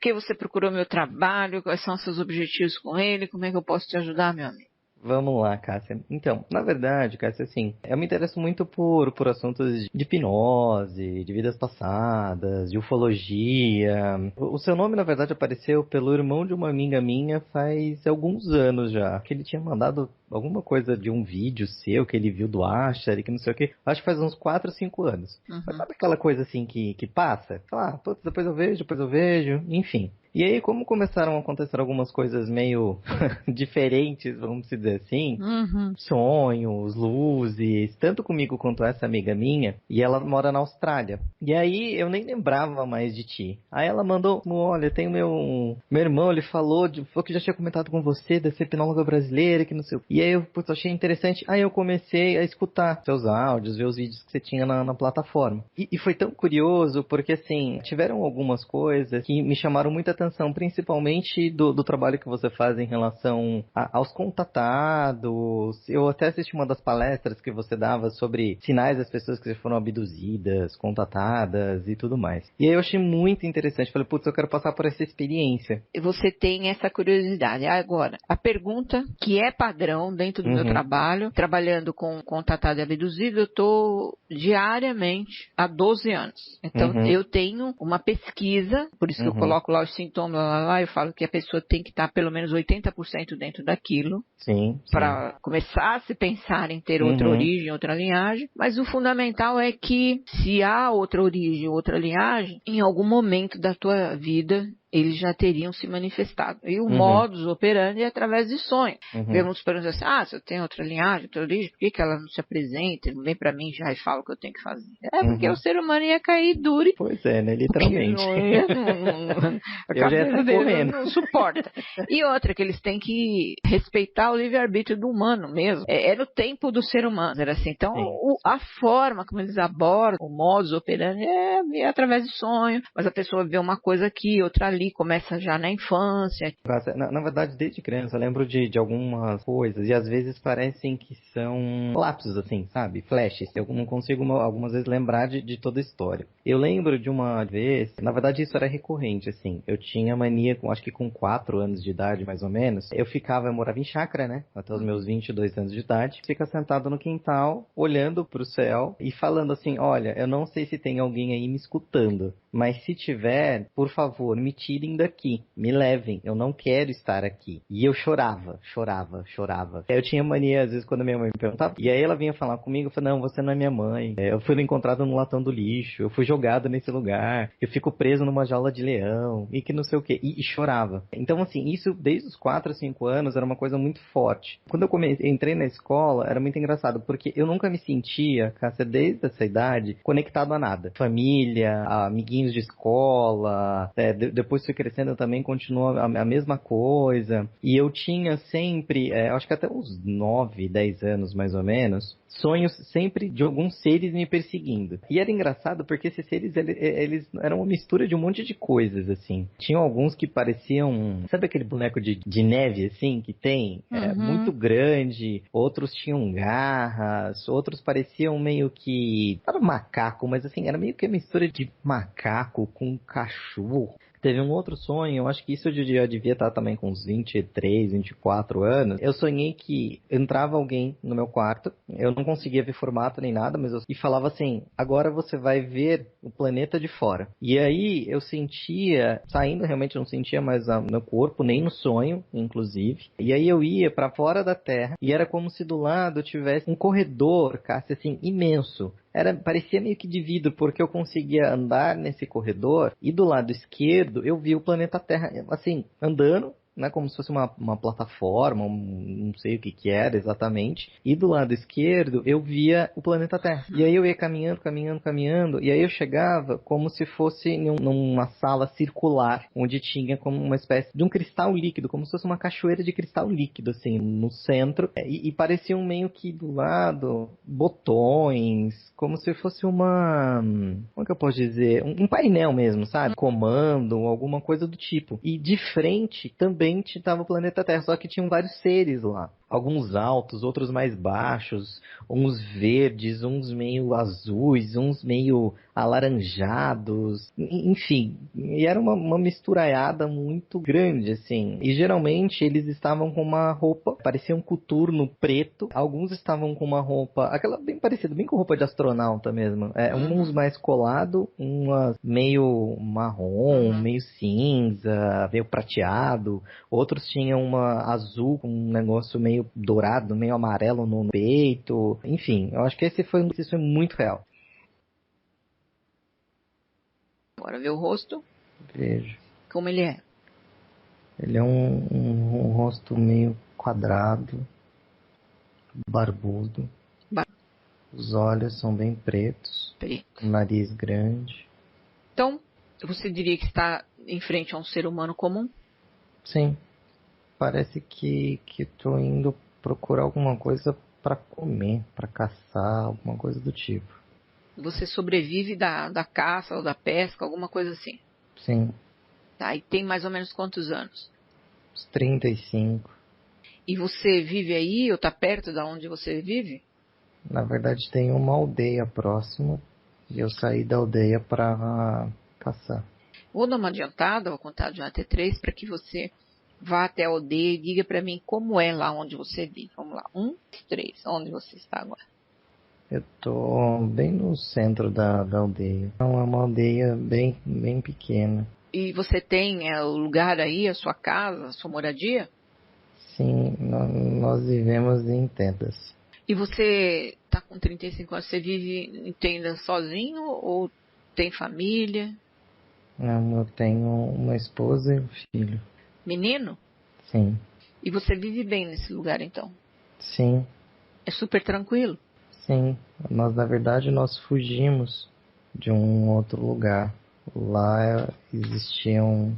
que você procurou meu trabalho? Quais são os seus objetivos com ele? Como é que eu posso te ajudar, meu amigo? Vamos lá, Cássia. Então, na verdade, Cássia, assim, eu me interesso muito por assuntos de hipnose, de vidas passadas, de ufologia. O seu nome, na verdade, apareceu pelo irmão de uma amiga minha faz alguns anos já, que ele tinha mandado alguma coisa de um vídeo seu que ele viu do Asher e que não sei o que. Acho que faz uns 4 ou 5 anos. Mas Uhum. sabe aquela coisa assim que passa? Fala, putz, depois eu vejo, enfim. E aí, como começaram a acontecer algumas coisas meio diferentes, vamos dizer assim, Uhum. sonhos, luzes, tanto comigo quanto essa amiga minha, e ela mora na Austrália. E aí, eu nem lembrava mais de ti. Aí ela mandou, olha, tem meu irmão, ele falou que já tinha comentado com você dessa hipnóloga brasileira, que não sei o quê. E aí, eu putz, achei interessante. Aí eu comecei a escutar seus áudios, ver os vídeos que você tinha na plataforma. E foi tão curioso, porque assim, tiveram algumas coisas que me chamaram muita atenção, principalmente do trabalho que você faz em relação aos contatados. Eu até assisti uma das palestras que você dava sobre sinais das pessoas que foram abduzidas, contatadas e tudo mais. E aí eu achei muito interessante. Falei, putz, eu quero passar por essa experiência. E você tem essa curiosidade. Agora, a pergunta que é padrão dentro do meu trabalho, trabalhando com contatado e abduzido, eu estou diariamente há 12 anos. Então, eu tenho uma pesquisa, por isso que eu coloco lá os sintomas, lá, eu falo que a pessoa tem que estar pelo menos 80% dentro daquilo. Sim, sim. Para começar a se pensar em ter outra origem, outra linhagem. Mas o fundamental é que se há outra origem, outra linhagem, em algum momento da tua vida eles já teriam se manifestado. E o modus operandi é através de sonho. Vemos perguntas assim, se eu tenho outra linhagem, outra origem, por que ela não se apresenta, não vem para mim já e fala o que eu tenho que fazer? É porque o ser humano ia cair duro. Pois é, né? Literalmente. A Eu já ia cabeça dele correndo. não suporta. E outra, que eles têm que respeitar o livre-arbítrio do humano mesmo. É no tempo do ser humano, era assim. Então, a forma como eles abordam o modus operandi é através de sonho, mas a pessoa vê uma coisa aqui, outra ali, começa já na infância. Na verdade, desde criança, eu lembro de algumas coisas, e às vezes parecem que são lapsos, assim, sabe? Flashes. Eu não consigo, algumas vezes, lembrar de toda a história. Eu lembro de uma vez, na verdade isso era recorrente, assim. Eu tinha mania, acho que com 4 anos de idade, mais ou menos. Eu morava em chácara, né? Até os meus 22 anos de idade. Fica sentado no quintal, olhando pro céu e falando assim, olha, eu não sei se tem alguém aí me escutando, mas se tiver, por favor, me tirem daqui, me levem, eu não quero estar aqui. E eu chorava. Eu tinha mania, às vezes, quando minha mãe me perguntava, e aí ela vinha falar comigo, eu falei, não, você não é minha mãe, eu fui encontrado no latão do lixo, eu fui jogado nesse lugar, eu fico preso numa jaula de leão, e que não sei o que, e chorava. Então, assim, isso desde os 4 a 5 anos era uma coisa muito forte. Quando eu entrei na escola, era muito engraçado, porque eu nunca me sentia, Cássia, desde essa idade, conectado a nada. Família, amiguinhos de escola, depois fui crescendo também, continua a mesma coisa. E eu tinha sempre, acho que até uns 9, 10 anos mais ou menos, sonhos sempre de alguns seres me perseguindo. E era engraçado porque esses seres, eles eram uma mistura de um monte de coisas, assim. Tinham alguns que pareciam, sabe aquele boneco de neve, assim, que tem? Muito grande. Outros tinham garras. Outros pareciam meio que... Era um macaco, mas assim, era meio que uma mistura de macaco com cachorro. Teve um outro sonho, eu acho que isso eu já devia estar também com uns 23, 24 anos. Eu sonhei que entrava alguém no meu quarto, eu não conseguia ver formato nem nada, e falava assim, agora você vai ver o planeta de fora. E aí eu sentia, saindo realmente eu não sentia mais no meu corpo, nem no sonho, inclusive. E aí eu ia para fora da Terra, e era como se do lado tivesse um corredor, Cássia, assim, imenso. Parecia meio que de vidro, porque eu conseguia andar nesse corredor e do lado esquerdo eu via o planeta Terra, assim, andando, né, como se fosse uma plataforma, não sei o que era exatamente, e do lado esquerdo eu via o planeta Terra. E aí eu ia caminhando, e aí eu chegava como se fosse numa sala circular, onde tinha como uma espécie de um cristal líquido, como se fosse uma cachoeira de cristal líquido, assim, no centro, e pareciam meio que do lado botões, como se fosse como é que eu posso dizer? Um painel mesmo, sabe? Comando, alguma coisa do tipo. E de frente também estava o planeta Terra, só que tinham vários seres lá. Alguns altos, outros mais baixos, uns verdes, uns meio azuis, uns meio alaranjados, enfim. E era uma misturaiada muito grande, assim. E geralmente eles estavam com uma roupa, parecia um coturno preto. Alguns estavam com uma roupa, aquela bem parecida, bem com roupa de astronauta mesmo. Uns mais colado, umas meio marrom, meio cinza, meio prateado. Outros tinham uma azul com um negócio meio dourado, meio amarelo no peito. Enfim, eu acho que esse foi muito real. Agora vê o rosto. Vejo. Como ele é? Ele é um rosto meio quadrado, barbudo. Os olhos são bem pretos. Preto. Nariz grande. Então, você diria que está em frente a um ser humano comum? Sim. Parece que estou indo procurar alguma coisa para comer, para caçar, alguma coisa do tipo. Você sobrevive da caça ou da pesca, alguma coisa assim? Sim. Tá, e tem mais ou menos quantos anos? Uns 35. E você vive aí ou está perto da onde você vive? Na verdade, tem uma aldeia próxima e eu saí da aldeia para caçar. Vou dar uma adiantada, vou contar de 1 até 3 para que você vá até a aldeia e diga para mim como é lá onde você vive. Vamos lá, 1, 3, onde você está agora? Eu tô bem no centro da aldeia. Então, é uma aldeia bem pequena. E você tem o lugar aí, a sua casa, a sua moradia? Sim, nós vivemos em tendas. E você está com 35 anos, você vive em tenda sozinho ou tem família? Não, eu tenho uma esposa e um filho. Menino? Sim. E você vive bem nesse lugar então? Sim. É super tranquilo? Sim. Na verdade, nós fugimos de um outro lugar. Lá existia um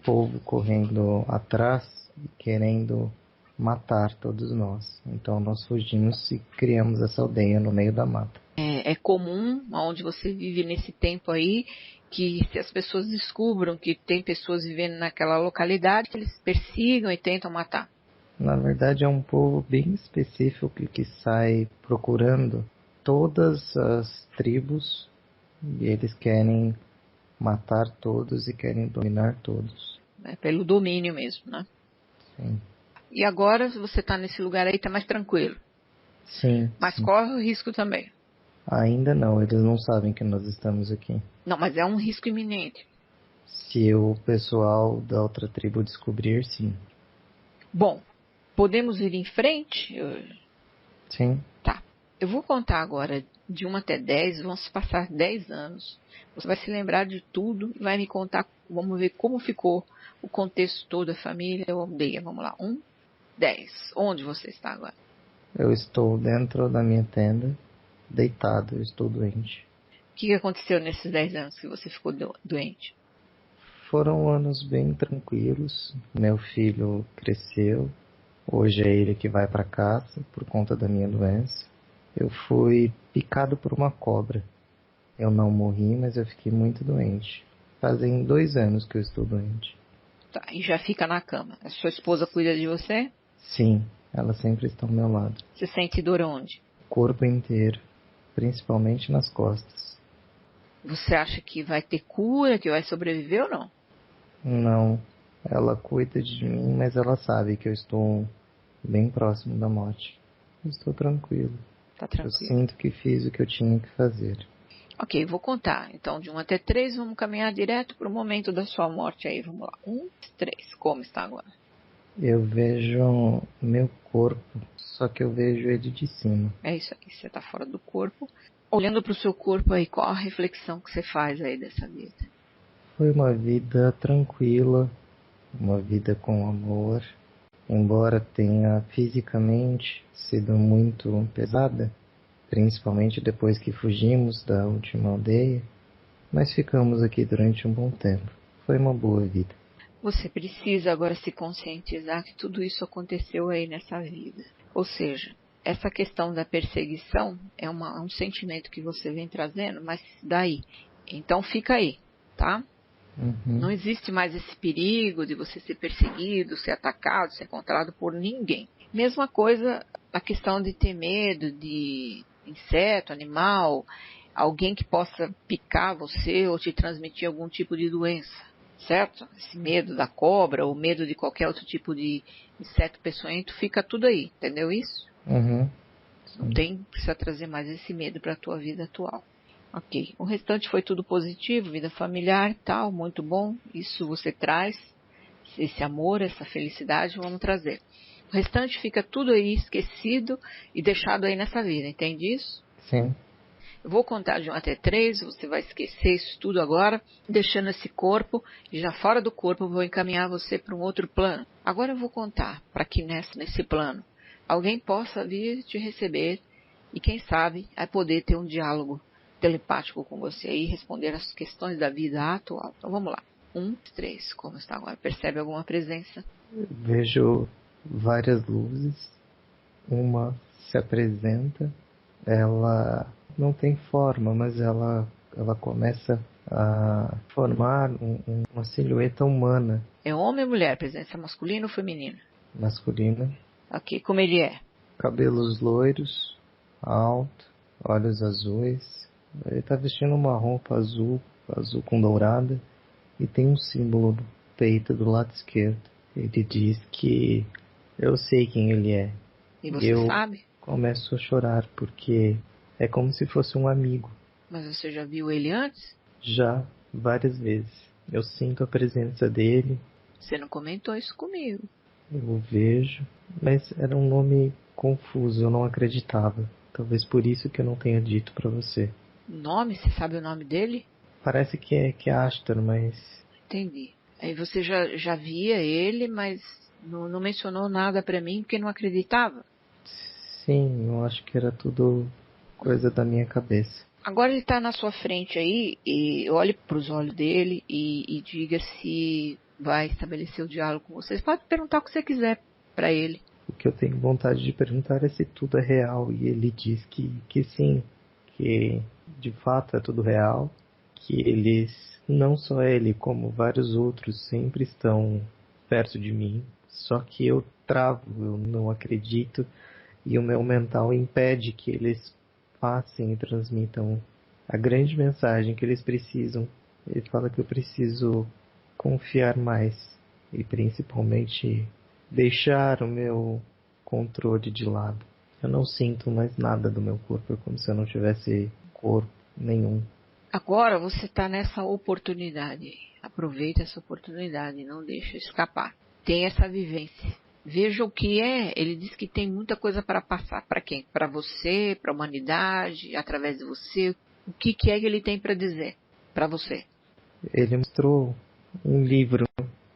povo correndo atrás e querendo matar todos nós. Então nós fugimos e criamos essa aldeia no meio da mata. É comum, onde você vive nesse tempo aí, que se as pessoas descubram que tem pessoas vivendo naquela localidade, que eles persigam e tentam matar. Na verdade, é um povo bem específico que sai procurando todas as tribos e eles querem matar todos e querem dominar todos. É pelo domínio mesmo, né? Sim. E agora, se você está nesse lugar aí, está mais tranquilo. Sim. Mas Sim. corre o risco também. Ainda não, eles não sabem que nós estamos aqui. Não, mas é um risco iminente. Se o pessoal da outra tribo descobrir, sim. Bom, podemos ir em frente? Sim. Tá. Eu vou contar agora de 1 até 10, vão se passar 10 anos. Você vai se lembrar de tudo e vai me contar, vamos ver como ficou o contexto todo, a família, a aldeia. Vamos lá, 1, 10. Onde você está agora? Eu estou dentro da minha tenda, deitado, eu estou doente. O que aconteceu nesses 10 anos que você ficou doente? Foram anos bem tranquilos. Meu filho cresceu. Hoje é ele que vai para casa por conta da minha doença. Eu fui picado por uma cobra. Eu não morri, mas eu fiquei muito doente. Fazem 2 anos que eu estou doente. Tá, e já fica na cama. A sua esposa cuida de você? Sim, ela sempre está ao meu lado. Você sente dor onde? O corpo inteiro, principalmente nas costas. Você acha que vai ter cura, que vai sobreviver ou não? Não, ela cuida de mim, mas ela sabe que eu estou bem próximo da morte. Eu estou tranquilo. Tá tranquilo. Eu sinto que fiz o que eu tinha que fazer. Ok, vou contar. Então, de 1 até 3, vamos caminhar direto para o momento da sua morte aí. Vamos lá. 1, 3. Como está agora? Eu vejo meu corpo, só que eu vejo ele de cima. É isso aí, você está fora do corpo. Olhando para o seu corpo aí, qual a reflexão que você faz aí dessa vida? Foi uma vida tranquila, uma vida com amor. Embora tenha fisicamente sido muito pesada, principalmente depois que fugimos da última aldeia, mas ficamos aqui durante um bom tempo. Foi uma boa vida. Você precisa agora se conscientizar que tudo isso aconteceu aí nessa vida. Ou seja, essa questão da perseguição é um sentimento que você vem trazendo, mas daí. Então fica aí, tá? Não existe mais esse perigo de você ser perseguido, ser atacado, ser encontrado por ninguém. Mesma coisa a questão de ter medo de inseto, animal. alguém que possa picar você ou te transmitir algum tipo de doença, certo? Esse medo da cobra ou medo de qualquer outro tipo de inseto peçonhento, fica tudo aí, entendeu isso? Uhum. Não precisa trazer mais esse medo para a tua vida atual. Ok. O restante foi tudo positivo, vida familiar, tal, muito bom. Isso você traz, esse amor, essa felicidade, vamos trazer. O restante fica tudo aí esquecido e deixado aí nessa vida, entende isso? Sim. Eu vou contar de 1 até 3, você vai esquecer isso tudo agora, deixando esse corpo, e já fora do corpo eu vou encaminhar você para um outro plano. Agora eu vou contar para que nesse plano alguém possa vir te receber e quem sabe vai poder ter um diálogo telepático com você e responder as questões da vida atual. Então vamos lá. 1, 3, como está agora? Percebe alguma presença? Vejo várias luzes. Uma se apresenta, ela não tem forma, mas ela começa a formar uma silhueta humana, É homem ou mulher? Presença masculina ou feminina? masculina, Ok, como ele é? cabelos loiros, alto, olhos azuis. Ele está vestindo uma roupa azul com dourada, e tem um símbolo no peito do lado esquerdo. Ele diz que eu sei quem ele é. E você sabe? Começo a chorar porque é como se fosse um amigo. Mas você já viu ele antes? Já várias vezes. Eu sinto a presença dele, Você não comentou isso comigo. eu o vejo, mas era um nome confuso, eu não acreditava. Talvez por isso que eu não tenha dito pra você. Nome? Você sabe o nome dele? Parece que é Astor, mas Entendi. Aí você já via ele, mas não mencionou nada pra mim porque não acreditava? sim, eu acho que era tudo coisa da minha cabeça. Agora ele está na sua frente aí e olhe para os olhos dele e diga se vai estabelecer o diálogo com vocês. Pode perguntar o que você quiser para ele. O que eu tenho vontade de perguntar é se tudo é real, e ele diz que sim, que de fato é tudo real, que eles, não só ele, como vários outros, sempre estão perto de mim, só que eu travo, eu não acredito, e o meu mental impede que eles passem e transmitam a grande mensagem que eles precisam. Ele fala que eu preciso confiar mais e principalmente deixar o meu controle de lado. Eu não sinto mais nada do meu corpo, é como se eu não tivesse corpo nenhum. Agora você está nessa oportunidade. Aproveita essa oportunidade, não deixa escapar. Tem essa vivência. Veja o que é. Ele diz que tem muita coisa para passar. Para quem? Para você, para a humanidade, através de você. O que é que ele tem para dizer para você? Ele mostrou um livro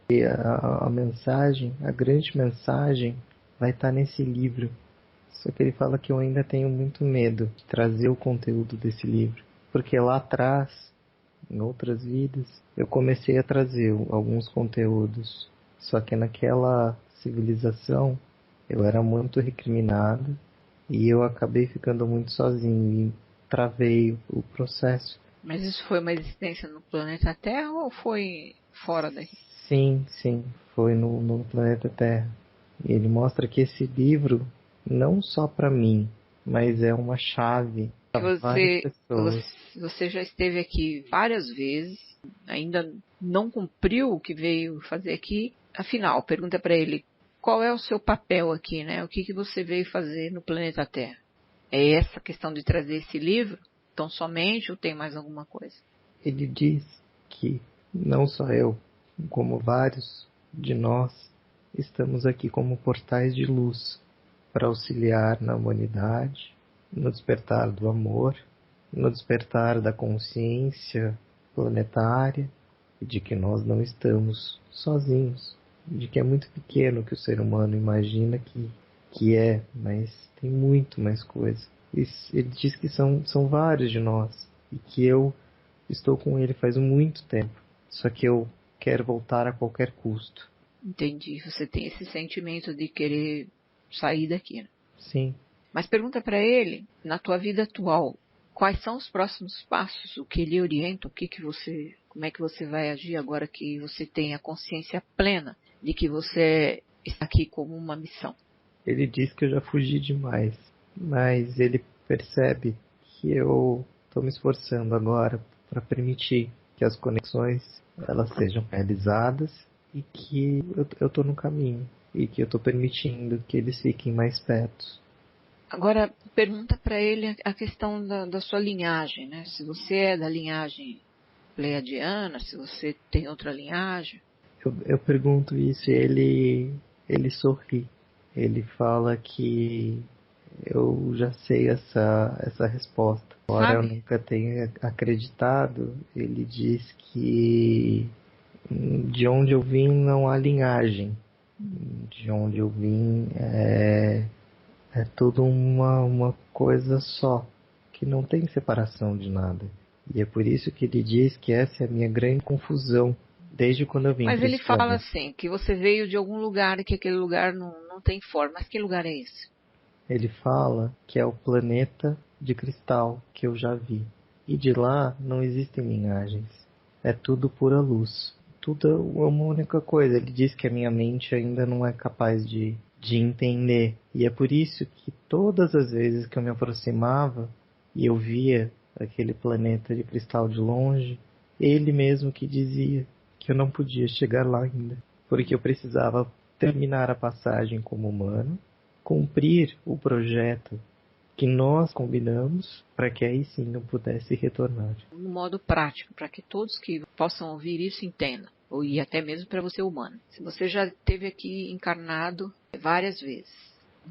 e a mensagem, a grande mensagem, vai estar nesse livro. Só que ele fala que eu ainda tenho muito medo de trazer o conteúdo desse livro. Porque lá atrás, em outras vidas, eu comecei a trazer alguns conteúdos. Só que naquela civilização, eu era muito recriminado e eu acabei ficando muito sozinho e travei o processo. Mas isso foi uma existência no planeta Terra ou foi fora daqui? Sim, sim, foi no planeta Terra. E ele mostra que esse livro, não só para mim, mas é uma chave para várias pessoas. Você já esteve aqui várias vezes, ainda não cumpriu o que veio fazer aqui. Afinal, pergunta para ele, qual é o seu papel aqui, né? O que você veio fazer no planeta Terra? É essa questão de trazer esse livro? Tão somente ou tem mais alguma coisa? Ele diz que não só eu, como vários de nós, estamos aqui como portais de luz para auxiliar na humanidade, no despertar do amor, no despertar da consciência planetária e de que nós não estamos sozinhos, de que é muito pequeno o que o ser humano imagina que é, mas tem muito mais coisa. Ele diz que são vários de nós e que eu estou com ele faz muito tempo, só que eu quero voltar a qualquer custo. Entendi, você tem esse sentimento de querer sair daqui, né? Sim. Mas pergunta para ele, na tua vida atual, quais são os próximos passos? O que ele orienta? Como é que você vai agir agora que você tem a consciência plena de que você está aqui como uma missão? Ele diz que eu já fugi demais, mas ele percebe que eu estou me esforçando agora para permitir que as conexões elas sejam realizadas e que eu estou no caminho e que eu estou permitindo que eles fiquem mais perto. Agora, pergunta para ele a questão da sua linhagem, né? Se você é da linhagem pleiadiana, se você tem outra linhagem. Eu pergunto isso e ele sorri. Ele fala que eu já sei essa resposta. Embora eu nunca tenha acreditado, ele diz que de onde eu vim não há linhagem. De onde eu vim é tudo uma coisa só, que não tem separação de nada. E é por isso que ele diz que essa é a minha grande confusão, desde quando eu vim. Mas ele fala assim, que você veio de algum lugar e que aquele lugar não tem forma. Mas que lugar é esse? Ele fala que é o planeta de cristal que eu já vi. E de lá não existem linhagens. É tudo pura luz. Tudo é uma única coisa. Ele diz que a minha mente ainda não é capaz de entender. E é por isso que todas as vezes que eu me aproximava e eu via aquele planeta de cristal de longe, ele mesmo que dizia que eu não podia chegar lá ainda. Porque eu precisava terminar a passagem como humano, cumprir o projeto que nós combinamos para que aí sim eu pudesse retornar. No modo prático, para que todos que possam ouvir isso entendam, e até mesmo para você humano. Se você já esteve aqui encarnado várias vezes,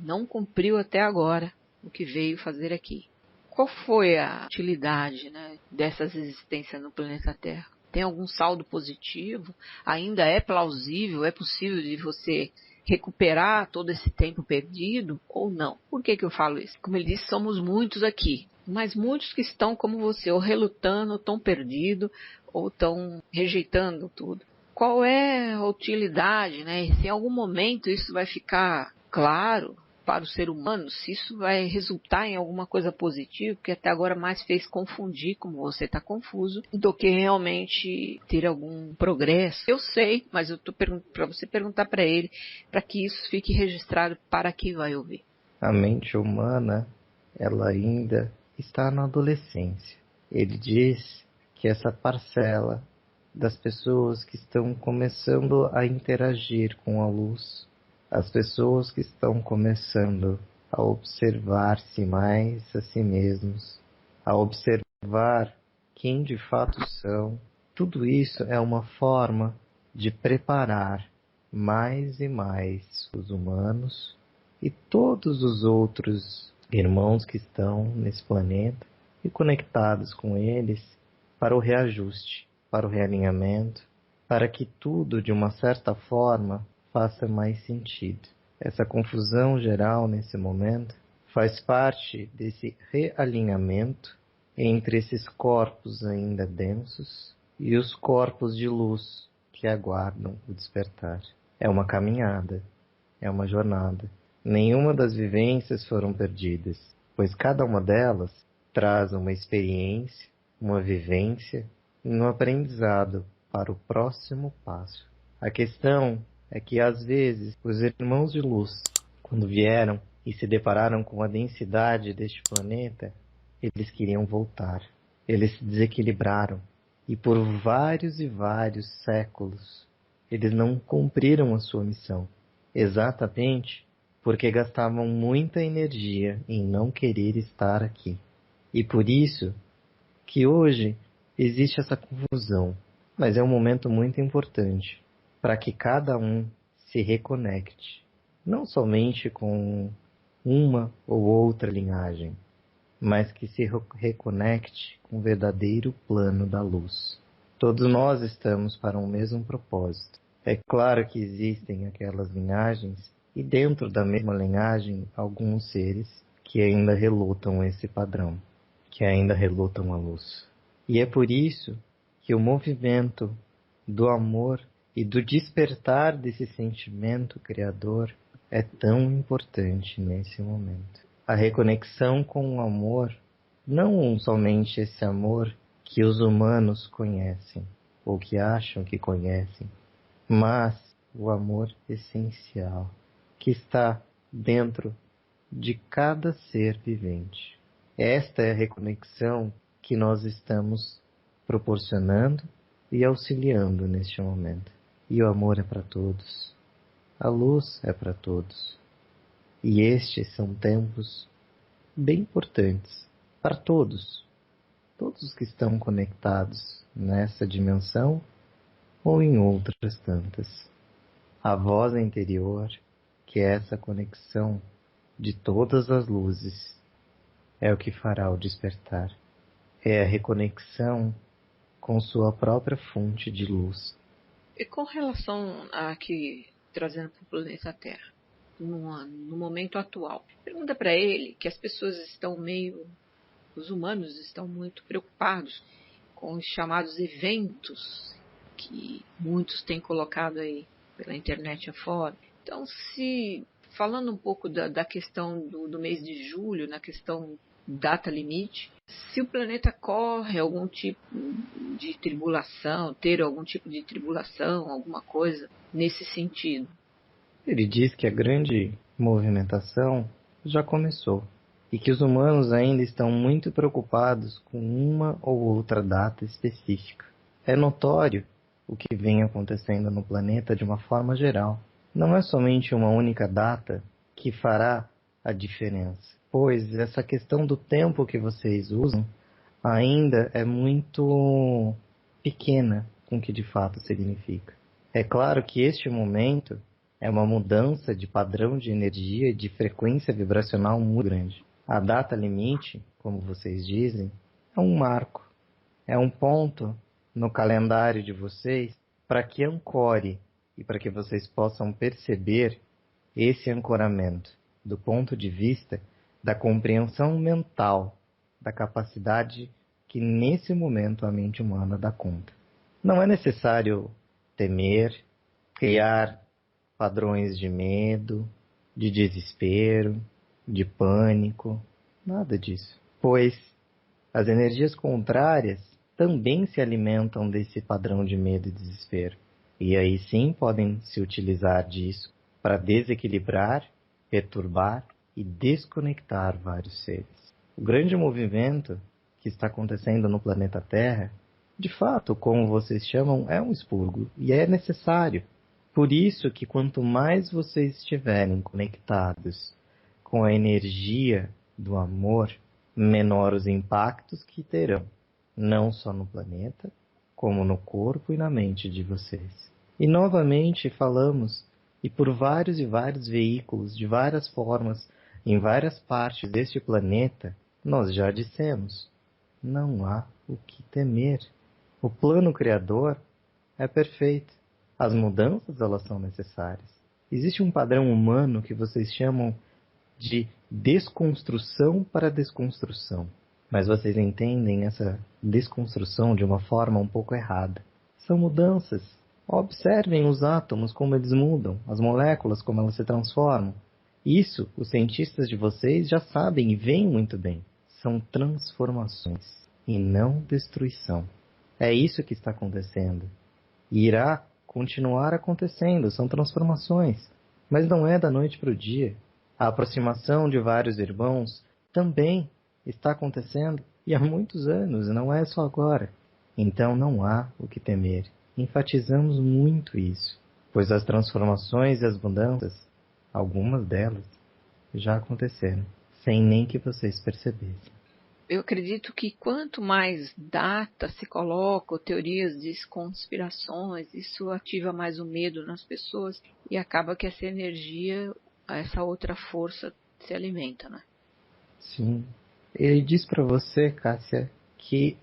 não cumpriu até agora o que veio fazer aqui, qual foi a utilidade, né, dessas existências no planeta Terra? Tem algum saldo positivo? Ainda é plausível? É possível de você recuperar todo esse tempo perdido ou não? Por que eu falo isso? Como ele disse, somos muitos aqui, mas muitos que estão como você, ou relutando, ou estão perdidos, ou estão rejeitando tudo. Qual é a utilidade, né? Se em algum momento isso vai ficar claro para o ser humano, se isso vai resultar em alguma coisa positiva, porque até agora mais fez confundir, como você está confuso, do que realmente ter algum progresso. Eu sei, mas eu estou perguntando para você perguntar para ele, para que isso fique registrado para quem vai ouvir. A mente humana, ela ainda está na adolescência. Ele diz que essa parcela das pessoas que estão começando a interagir com a luz, as pessoas que estão começando a observar-se mais a si mesmos, a observar quem de fato são, tudo isso é uma forma de preparar mais e mais os humanos e todos os outros irmãos que estão nesse planeta e conectados com eles para o reajuste, para o realinhamento, para que tudo, de uma certa forma, faça mais sentido. Essa confusão geral nesse momento faz parte desse realinhamento entre esses corpos ainda densos e os corpos de luz que aguardam o despertar. É uma caminhada, é uma jornada. Nenhuma das vivências foram perdidas, pois cada uma delas traz uma experiência, uma vivência e um aprendizado para o próximo passo. A questão é que, às vezes, os irmãos de luz, quando vieram e se depararam com a densidade deste planeta, eles queriam voltar. Eles se desequilibraram e por vários e vários séculos eles não cumpriram a sua missão. Exatamente porque gastavam muita energia em não querer estar aqui. E por isso que hoje existe essa confusão. Mas é um momento muito importante para que cada um se reconecte. Não somente com uma ou outra linhagem, mas que se reconecte com o verdadeiro plano da luz. Todos nós estamos para um mesmo propósito. É claro que existem aquelas linhagens e dentro da mesma linhagem alguns seres que ainda relutam esse padrão, que ainda relutam a luz. E é por isso que o movimento do amor e do despertar desse sentimento criador é tão importante nesse momento. A reconexão com o amor, não somente esse amor que os humanos conhecem, ou que acham que conhecem, mas o amor essencial, que está dentro de cada ser vivente. Esta é a reconexão que nós estamos proporcionando e auxiliando neste momento. E o amor é para todos. A luz é para todos. E estes são tempos bem importantes para todos. Todos que estão conectados nessa dimensão ou em outras tantas. A voz interior, que é essa conexão de todas as luzes, é o que fará o despertar. É a reconexão com sua própria fonte de luz. E com relação a aqui, trazendo para o planeta Terra, no momento atual, pergunta para ele que as pessoas estão os humanos estão muito preocupados com os chamados eventos que muitos têm colocado aí pela internet afora. Então, falando um pouco da questão do mês de julho, na questão data limite, se o planeta corre algum tipo de tribulação, ter algum tipo de tribulação, alguma coisa nesse sentido. Ele diz que a grande movimentação já começou e que os humanos ainda estão muito preocupados com uma ou outra data específica. É notório o que vem acontecendo no planeta de uma forma geral. Não é somente uma única data que fará a diferença, pois essa questão do tempo que vocês usam ainda é muito pequena com o que de fato significa. É claro que este momento é uma mudança de padrão de energia e de frequência vibracional muito grande. A data limite, como vocês dizem, é um marco, é um ponto no calendário de vocês para que ancore e para que vocês possam perceber esse ancoramento do ponto de vista da compreensão mental, da capacidade que nesse momento a mente humana dá conta. Não é necessário temer, criar padrões de medo, de desespero, de pânico, nada disso. Pois as energias contrárias também se alimentam desse padrão de medo e desespero. E aí sim podem se utilizar disso para desequilibrar, perturbar e desconectar vários seres. O grande movimento que está acontecendo no planeta Terra, de fato, como vocês chamam, é um expurgo e é necessário. Por isso que quanto mais vocês estiverem conectados com a energia do amor, menor os impactos que terão, não só no planeta, como no corpo e na mente de vocês. E novamente falamos, e por vários e vários veículos, de várias formas, em várias partes deste planeta, nós já dissemos, não há o que temer. O plano criador é perfeito. As mudanças, elas são necessárias. Existe um padrão humano que vocês chamam de desconstrução para desconstrução. Mas vocês entendem essa desconstrução de uma forma um pouco errada. São mudanças. Observem os átomos como eles mudam, as moléculas como elas se transformam. Isso, os cientistas de vocês já sabem e veem muito bem. São transformações e não destruição. É isso que está acontecendo. E irá continuar acontecendo, são transformações. Mas não é da noite para o dia. A aproximação de vários irmãos também está acontecendo e há muitos anos, não é só agora. Então não há o que temer. Enfatizamos muito isso, pois as transformações e as mudanças, algumas delas, já aconteceram, sem nem que vocês percebessem. Eu acredito que quanto mais data se coloca, teorias de conspirações, isso ativa mais o medo nas pessoas e acaba que essa energia, essa outra força se alimenta, né? Sim. Ele diz para você, Cássia, que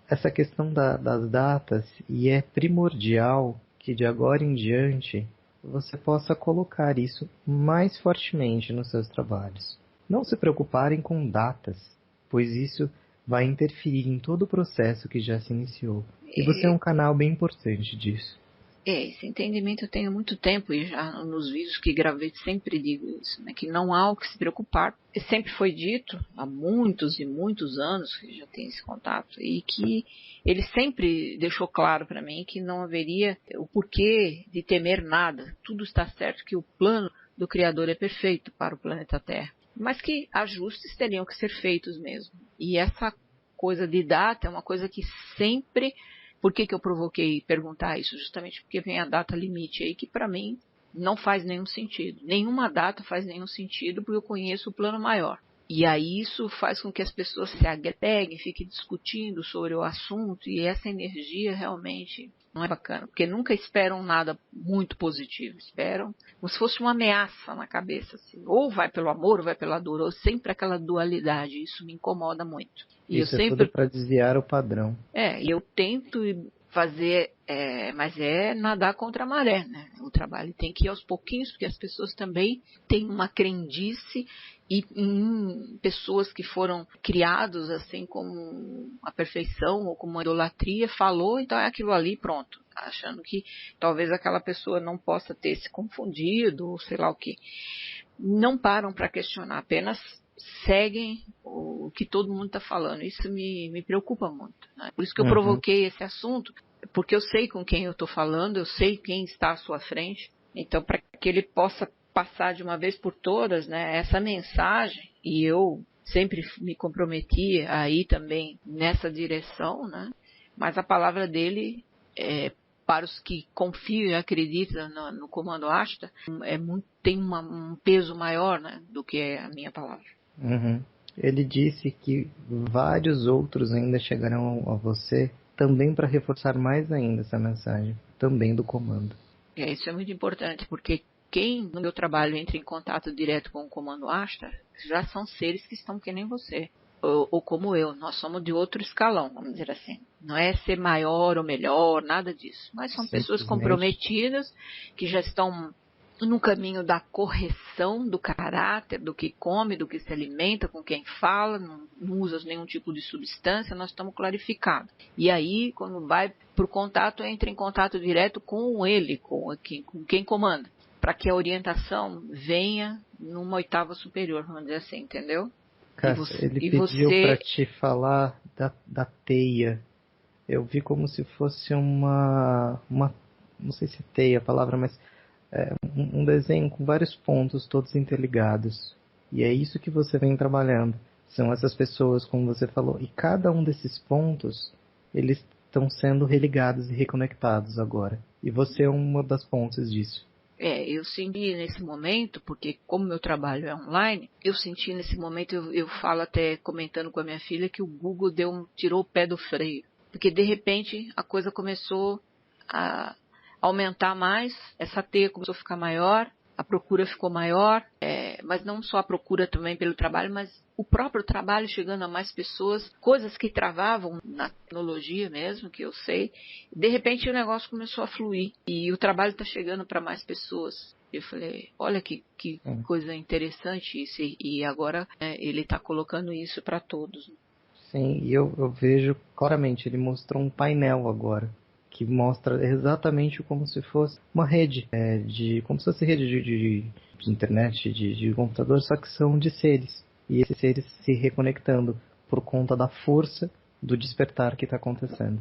essa questão das datas, e é primordial que de agora em diante você possa colocar isso mais fortemente nos seus trabalhos. Não se preocuparem com datas, pois isso vai interferir em todo o processo que já se iniciou. E você é um canal bem importante disso. Esse entendimento eu tenho há muito tempo e já nos vídeos que gravei sempre digo isso, né? Que não há o que se preocupar. E sempre foi dito, há muitos e muitos anos que já tem esse contato, e que ele sempre deixou claro para mim que não haveria o porquê de temer nada. Tudo está certo, que o plano do Criador é perfeito para o planeta Terra. Mas que ajustes teriam que ser feitos mesmo. E essa coisa de data é uma coisa que sempre... Por que eu provoquei perguntar isso? Justamente porque vem a data limite aí, que para mim não faz nenhum sentido. Nenhuma data faz nenhum sentido, porque eu conheço o plano maior. E aí isso faz com que as pessoas se agreguem, fiquem discutindo sobre o assunto, e essa energia realmente não é bacana, porque nunca esperam nada muito positivo, esperam como se fosse uma ameaça na cabeça, assim. Ou vai pelo amor, ou vai pela dor, ou sempre aquela dualidade, isso me incomoda muito. E Isso é tudo para desviar o padrão. E eu tento fazer, mas é nadar contra a maré, né? O trabalho tem que ir aos pouquinhos, porque as pessoas também têm uma crendice e em pessoas que foram criados assim como a perfeição ou como a idolatria, falou, então é aquilo ali, pronto, achando que talvez aquela pessoa não possa ter se confundido ou sei lá o que. Não param para questionar, apenas seguem o que todo mundo está falando. Isso me preocupa muito, né? Por isso que eu provoquei esse assunto, porque eu sei com quem eu estou falando, eu sei quem está à sua frente. Então, para que ele possa passar de uma vez por todas, né, essa mensagem, e eu sempre me comprometi a ir também nessa direção, né? Mas a palavra dele, para os que confiam e acreditam no Comando Ashta, tem um peso maior, né, do que a minha palavra. Ele disse que vários outros ainda chegarão a você também para reforçar mais ainda essa mensagem, também do comando. Isso é muito importante, porque quem no meu trabalho entra em contato direto com o Comando Ashta já são seres que estão que nem você, ou como eu. Nós somos de outro escalão, vamos dizer assim. Não é ser maior ou melhor, nada disso. Mas são pessoas comprometidas, que já estão no caminho da correção do caráter, do que come, do que se alimenta, com quem fala, não usa nenhum tipo de substância, nós estamos clarificados. E aí, quando vai para o contato, entra em contato direto com ele, com quem comanda, para que a orientação venha numa oitava superior, vamos dizer assim, entendeu? Cássia, ele pediu para te falar da teia. Eu vi como se fosse uma não sei se é teia a palavra, mas um desenho com vários pontos todos interligados. E é isso que você vem trabalhando. São essas pessoas, como você falou. E cada um desses pontos, eles estão sendo religados e reconectados agora. E você é uma das pontes disso. Eu senti nesse momento, porque como meu trabalho é online, eu senti nesse momento, eu falo até comentando com a minha filha, que o Google tirou o pé do freio. Porque de repente a coisa começou a aumentar mais, essa teia começou a ficar maior, a procura ficou maior, mas não só a procura também pelo trabalho, mas o próprio trabalho chegando a mais pessoas, coisas que travavam na tecnologia mesmo, que eu sei, de repente o negócio começou a fluir e o trabalho está chegando para mais pessoas. Eu falei, olha que coisa interessante isso, e agora ele está colocando isso para todos. Sim, e eu vejo claramente, ele mostrou um painel agora, que mostra exatamente como se fosse uma rede, como se fosse rede de internet, de computador, só que são de seres. E esses seres se reconectando por conta da força do despertar que está acontecendo.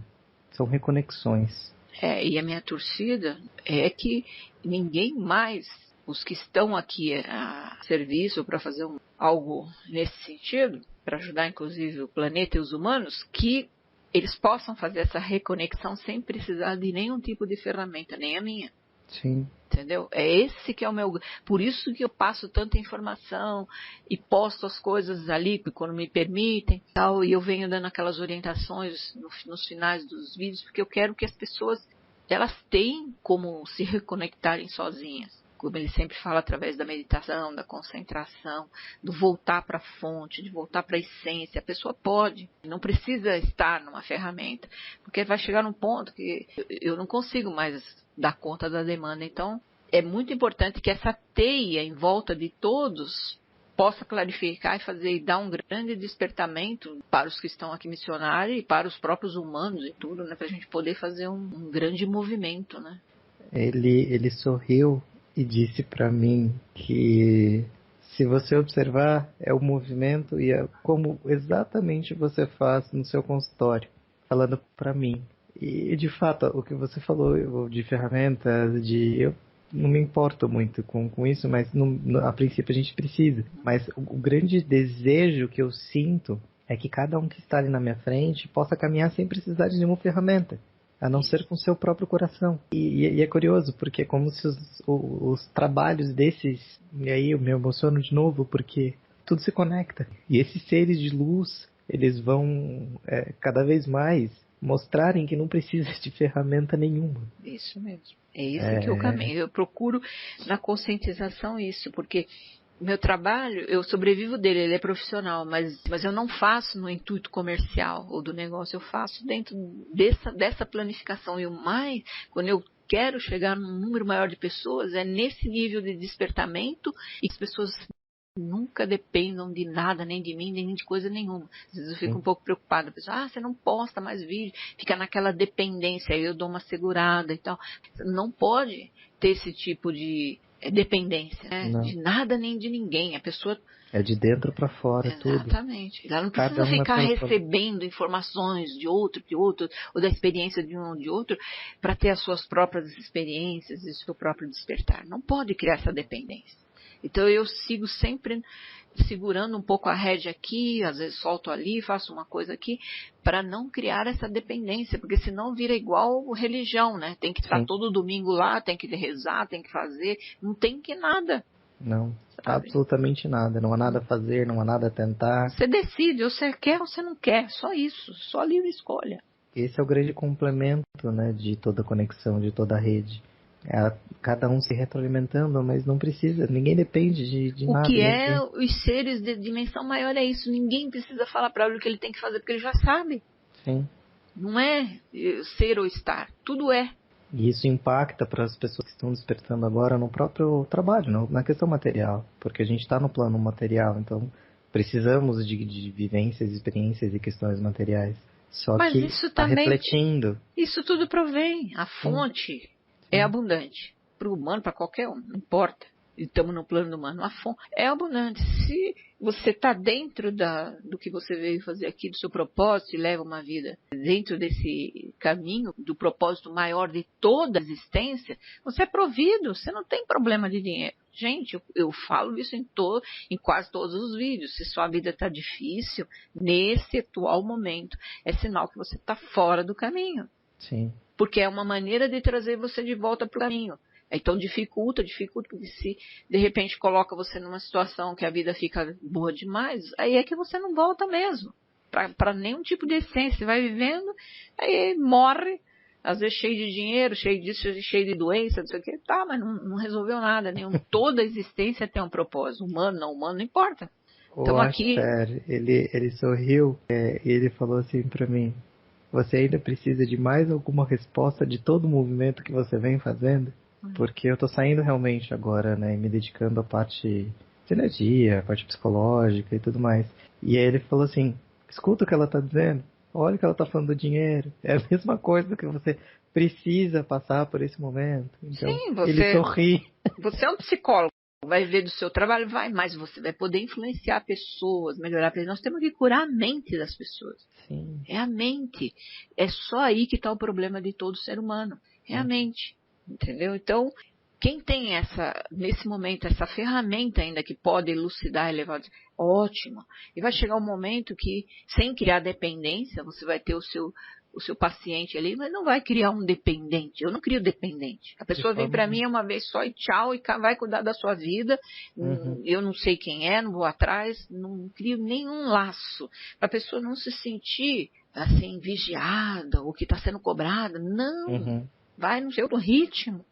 São reconexões. E a minha torcida é que ninguém mais, os que estão aqui a serviço para fazer algo nesse sentido, para ajudar inclusive o planeta e os humanos, que eles possam fazer essa reconexão sem precisar de nenhum tipo de ferramenta, nem a minha. Sim. Entendeu? É esse que é o meu... Por isso que eu passo tanta informação e posto as coisas ali, quando me permitem, tal, e eu venho dando aquelas orientações nos finais dos vídeos, porque eu quero que as pessoas, elas tenham como se reconectarem sozinhas. Como ele sempre fala, através da meditação, da concentração, do voltar para a fonte, de voltar para a essência. A pessoa pode, não precisa estar numa ferramenta, porque vai chegar num ponto que eu não consigo mais dar conta da demanda. Então, é muito importante que essa teia em volta de todos possa clarificar e dar um grande despertamento para os que estão aqui missionários e para os próprios humanos e tudo, né, para a gente poder fazer um grande movimento, né? Ele sorriu e disse para mim que, se você observar, é o movimento e é como exatamente você faz no seu consultório, falando para mim. E de fato, o que você falou de ferramentas, eu não me importo muito com isso, mas a princípio a gente precisa. Mas o grande desejo que eu sinto é que cada um que está ali na minha frente possa caminhar sem precisar de nenhuma ferramenta, a não ser com seu próprio coração. E é curioso, porque é como se os trabalhos desses, e aí eu me emociono de novo, porque tudo se conecta. E esses seres de luz, eles vão cada vez mais mostrarem que não precisa de ferramenta nenhuma. Isso mesmo. É esse que é o caminho. Eu procuro na conscientização isso, porque meu trabalho, eu sobrevivo dele, ele é profissional, mas eu não faço no intuito comercial ou do negócio, eu faço dentro dessa planificação. E o mais, quando eu quero chegar num número maior de pessoas, é nesse nível de despertamento e que as pessoas nunca dependam de nada, nem de mim, nem de coisa nenhuma. Às vezes eu fico um pouco preocupada. A pessoa, você não posta mais vídeo, fica naquela dependência, aí eu dou uma segurada e tal. Não pode ter esse tipo de dependência, né? De nada nem de ninguém. A pessoa... É de dentro para fora, tudo. Exatamente. Ela não precisa ficar recebendo informações de outro, ou da experiência de um ou de outro, para ter as suas próprias experiências e o seu próprio despertar. Não pode criar essa dependência. Então eu sigo sempre segurando um pouco a rédea aqui, às vezes solto ali, faço uma coisa aqui, para não criar essa dependência, porque senão vira igual religião, né? Tem que estar todo domingo lá, tem que rezar, tem que fazer, não tem que nada. Não, absolutamente nada, não há nada a fazer, não há nada a tentar. Você decide, ou você quer ou você não quer, só isso, só livre escolha. Esse é o grande complemento, né, de toda a conexão, de toda a rede. Cada um se retroalimentando, mas não precisa, ninguém depende de nada. O que os seres de dimensão maior é isso, ninguém precisa falar para ele o que ele tem que fazer, porque ele já sabe. Sim. Não é ser ou estar, tudo é. E isso impacta para as pessoas que estão despertando agora no próprio trabalho, na questão material, porque a gente está no plano material, então precisamos de vivências, experiências e questões materiais. Só mas que isso também, refletindo. Isso tudo provém, a fonte é abundante. Para o humano, para qualquer um, não importa. Estamos no plano humano, a fonte é abundante. Se você está dentro do que você veio fazer aqui, do seu propósito, e leva uma vida dentro desse caminho, do propósito maior de toda a existência, você é provido, você não tem problema de dinheiro. Gente, eu falo isso em quase todos os vídeos. Se sua vida está difícil, nesse atual momento, é sinal que você está fora do caminho. Sim. Porque é uma maneira de trazer você de volta para o caminho. Então dificulta, porque se de repente coloca você numa situação que a vida fica boa demais, aí é que você não volta mesmo, para nenhum tipo de essência. Você vai vivendo, aí morre, às vezes cheio de dinheiro, cheio disso, cheio de doença, não sei o que, tá, mas não resolveu nada nenhum. Toda a existência tem um propósito, humano, não importa. Estamos aqui. Ele sorriu e ele falou assim para mim: você ainda precisa de mais alguma resposta de todo o movimento que você vem fazendo? Porque eu tô saindo realmente agora, né, me dedicando à parte de energia, a parte psicológica e tudo mais. E aí ele falou assim: escuta o que ela tá dizendo, olha o que ela tá falando do dinheiro, é a mesma coisa que você precisa passar por esse momento. Então, sim, ele sorri. Você é um psicólogo, vai ver do seu trabalho, mas você vai poder influenciar pessoas, melhorar. Nós temos que curar a mente das pessoas. Sim. É a mente. É só aí que está o problema de todo ser humano. É a mente. Entendeu? Então, quem tem nesse momento, essa ferramenta ainda que pode elucidar e levar, ótimo. E vai chegar um momento que, sem criar dependência, você vai ter o seu paciente ali, mas não vai criar um dependente. Eu não crio dependente. A pessoa vem para mim uma vez só e tchau, e vai cuidar da sua vida. Eu não sei quem é, não vou atrás, não crio nenhum laço. Para a pessoa não se sentir assim, vigiada, ou que está sendo cobrada. Não. Vai no seu ritmo.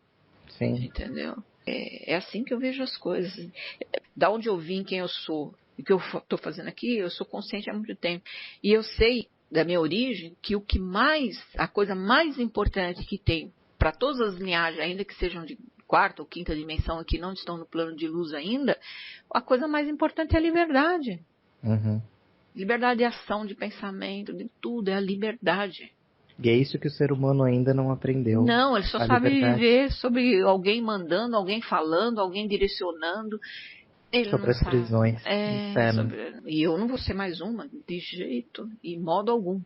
Sim. Entendeu? É assim que eu vejo as coisas. Da onde eu vim, quem eu sou, e o que eu estou fazendo aqui, eu sou consciente há muito tempo. E eu sei, da minha origem, que a coisa mais importante que tem para todas as linhagens, ainda que sejam de quarta ou quinta dimensão, que não estão no plano de luz ainda, a coisa mais importante é a liberdade. Liberdade de ação, de pensamento, de tudo, é a liberdade. E é isso que o ser humano ainda não aprendeu. Não, ele só sabe viver sobre alguém mandando, alguém falando, alguém direcionando. Ele sobre não as sabe. prisões. E eu não vou ser mais uma, de jeito, e modo algum.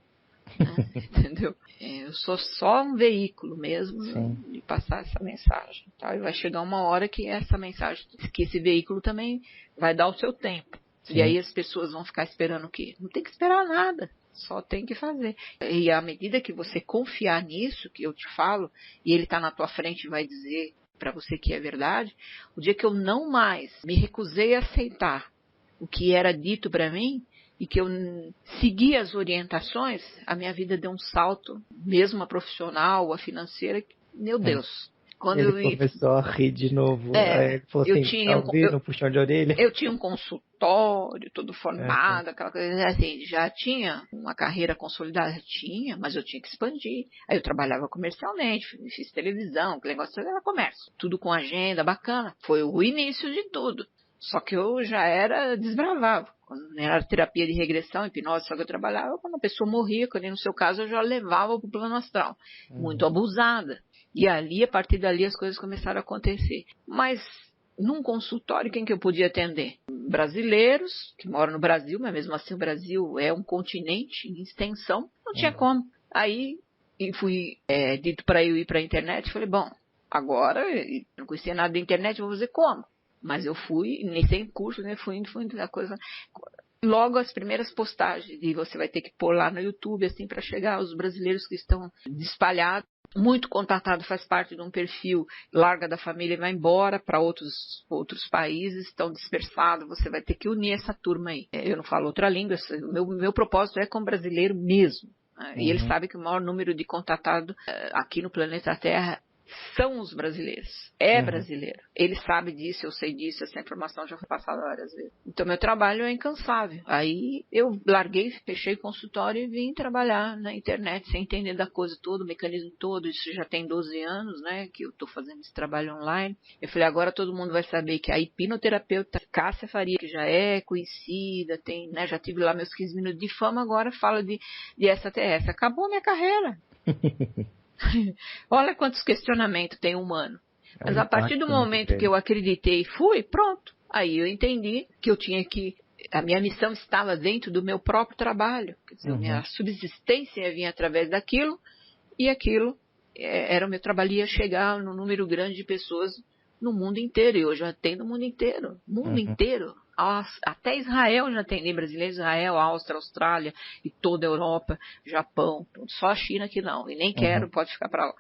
Né? Entendeu? Eu sou só um veículo mesmo de passar essa mensagem. Tá? E vai chegar uma hora que essa mensagem, que esse veículo também vai dar o seu tempo. E aí as pessoas vão ficar esperando o quê? Não tem que esperar nada. Só tem que fazer. E à medida que você confiar nisso, que eu te falo, e ele está na tua frente e vai dizer para você que é verdade, o dia que eu não mais me recusei a aceitar o que era dito para mim, e que eu segui as orientações, a minha vida deu um salto, mesmo a profissional, a financeira, meu Deus. Quando ele começou a rir de novo, aí ele falou assim, ouvindo, puxão de orelha. Eu tinha um consultório todo formado, aquela coisa assim, já tinha uma carreira consolidada, tinha, mas eu tinha que expandir. Aí eu trabalhava comercialmente, fiz televisão, que negócio era comércio, tudo com agenda bacana. Foi o início de tudo. Só que eu já era desbravável. Quando era terapia de regressão, hipnose, só que eu trabalhava, quando a pessoa morria, que no seu caso eu já levava para o plano astral. Muito abusada. E ali, a partir dali, as coisas começaram a acontecer. Mas, num consultório, quem que eu podia atender? Brasileiros, que moram no Brasil, mas mesmo assim o Brasil é um continente em extensão, não tinha como. Aí, fui dito para eu ir para a internet, falei, bom, agora, eu não conhecia nada da internet, vou fazer como? Mas eu fui, iniciei em curso, né, fui indo a coisa. Logo as primeiras postagens, e você vai ter que pôr lá no YouTube, assim, para chegar aos brasileiros que estão espalhados. Muito contatado, faz parte de um perfil, larga da família e vai embora para outros países, estão dispersados, você vai ter que unir essa turma aí. Eu não falo outra língua, o meu propósito é com brasileiro mesmo. E ele sabe que o maior número de contatados aqui no planeta Terra são os brasileiros. Brasileiro. Ele sabe disso, eu sei disso, essa informação já foi passada várias vezes. Então, meu trabalho é incansável. Aí, eu larguei, fechei o consultório e vim trabalhar na internet, sem entender da coisa toda, o mecanismo todo. Isso já tem 12 anos, né, que eu estou fazendo esse trabalho online. Eu falei, agora todo mundo vai saber que a hipnoterapeuta Cássia Faria, que já é conhecida, tem, né, já tive lá meus 15 minutos de fama, agora fala de STS. Acabou a minha carreira. Olha quantos questionamentos tem humano. Mas a partir do momento que eu acreditei e fui, pronto. Aí eu entendi que eu tinha que... A minha missão estava dentro do meu próprio trabalho. Quer dizer, a minha subsistência vinha através daquilo, e aquilo era o meu trabalho, ia chegar num número grande de pessoas no mundo inteiro. E hoje eu atendo o mundo inteiro. Mundo inteiro. Até Israel já atendi brasileiros, Israel, Áustria, Austrália e toda a Europa, Japão, só a China que não, e nem quero, pode ficar para lá.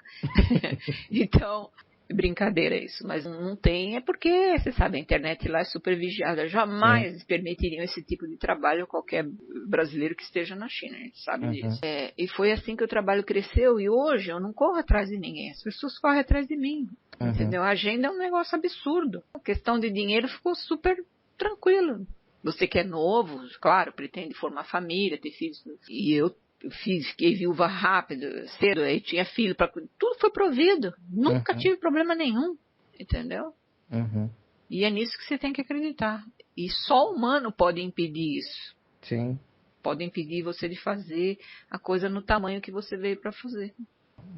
Então, brincadeira isso, mas não tem, é porque, você sabe, a internet lá é super vigiada, jamais permitiriam esse tipo de trabalho a qualquer brasileiro que esteja na China, a gente sabe disso. E foi assim que o trabalho cresceu, e hoje eu não corro atrás de ninguém, as pessoas correm atrás de mim, entendeu? A agenda é um negócio absurdo, a questão de dinheiro ficou super tranquilo. Você que é novo, claro, pretende formar família, ter filhos. E eu fiquei viúva rápido, cedo, aí tinha filho, tudo foi provido. Nunca tive problema nenhum, entendeu? E é nisso que você tem que acreditar. E só o humano pode impedir isso. Sim. Pode impedir você de fazer a coisa no tamanho que você veio para fazer.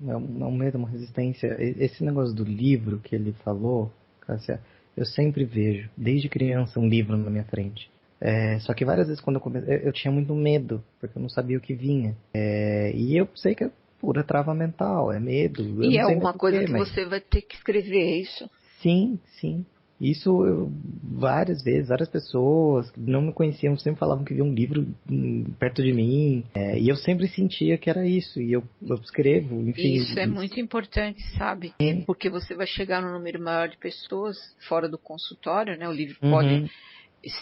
É um medo, uma resistência. Esse negócio do livro que ele falou, Cássia, eu sempre vejo, desde criança, um livro na minha frente. Só que várias vezes quando eu comecei, eu tinha muito medo, porque eu não sabia o que vinha. E eu sei que é pura trava mental, é medo. E é uma coisa que você vai ter que escrever, é isso? Sim, sim. Isso várias vezes, várias pessoas que não me conheciam sempre falavam que via um livro perto de mim. E eu sempre sentia que era isso. E eu escrevo, enfim. Isso é muito importante, sabe? Porque você vai chegar num número maior de pessoas fora do consultório, né? O livro pode...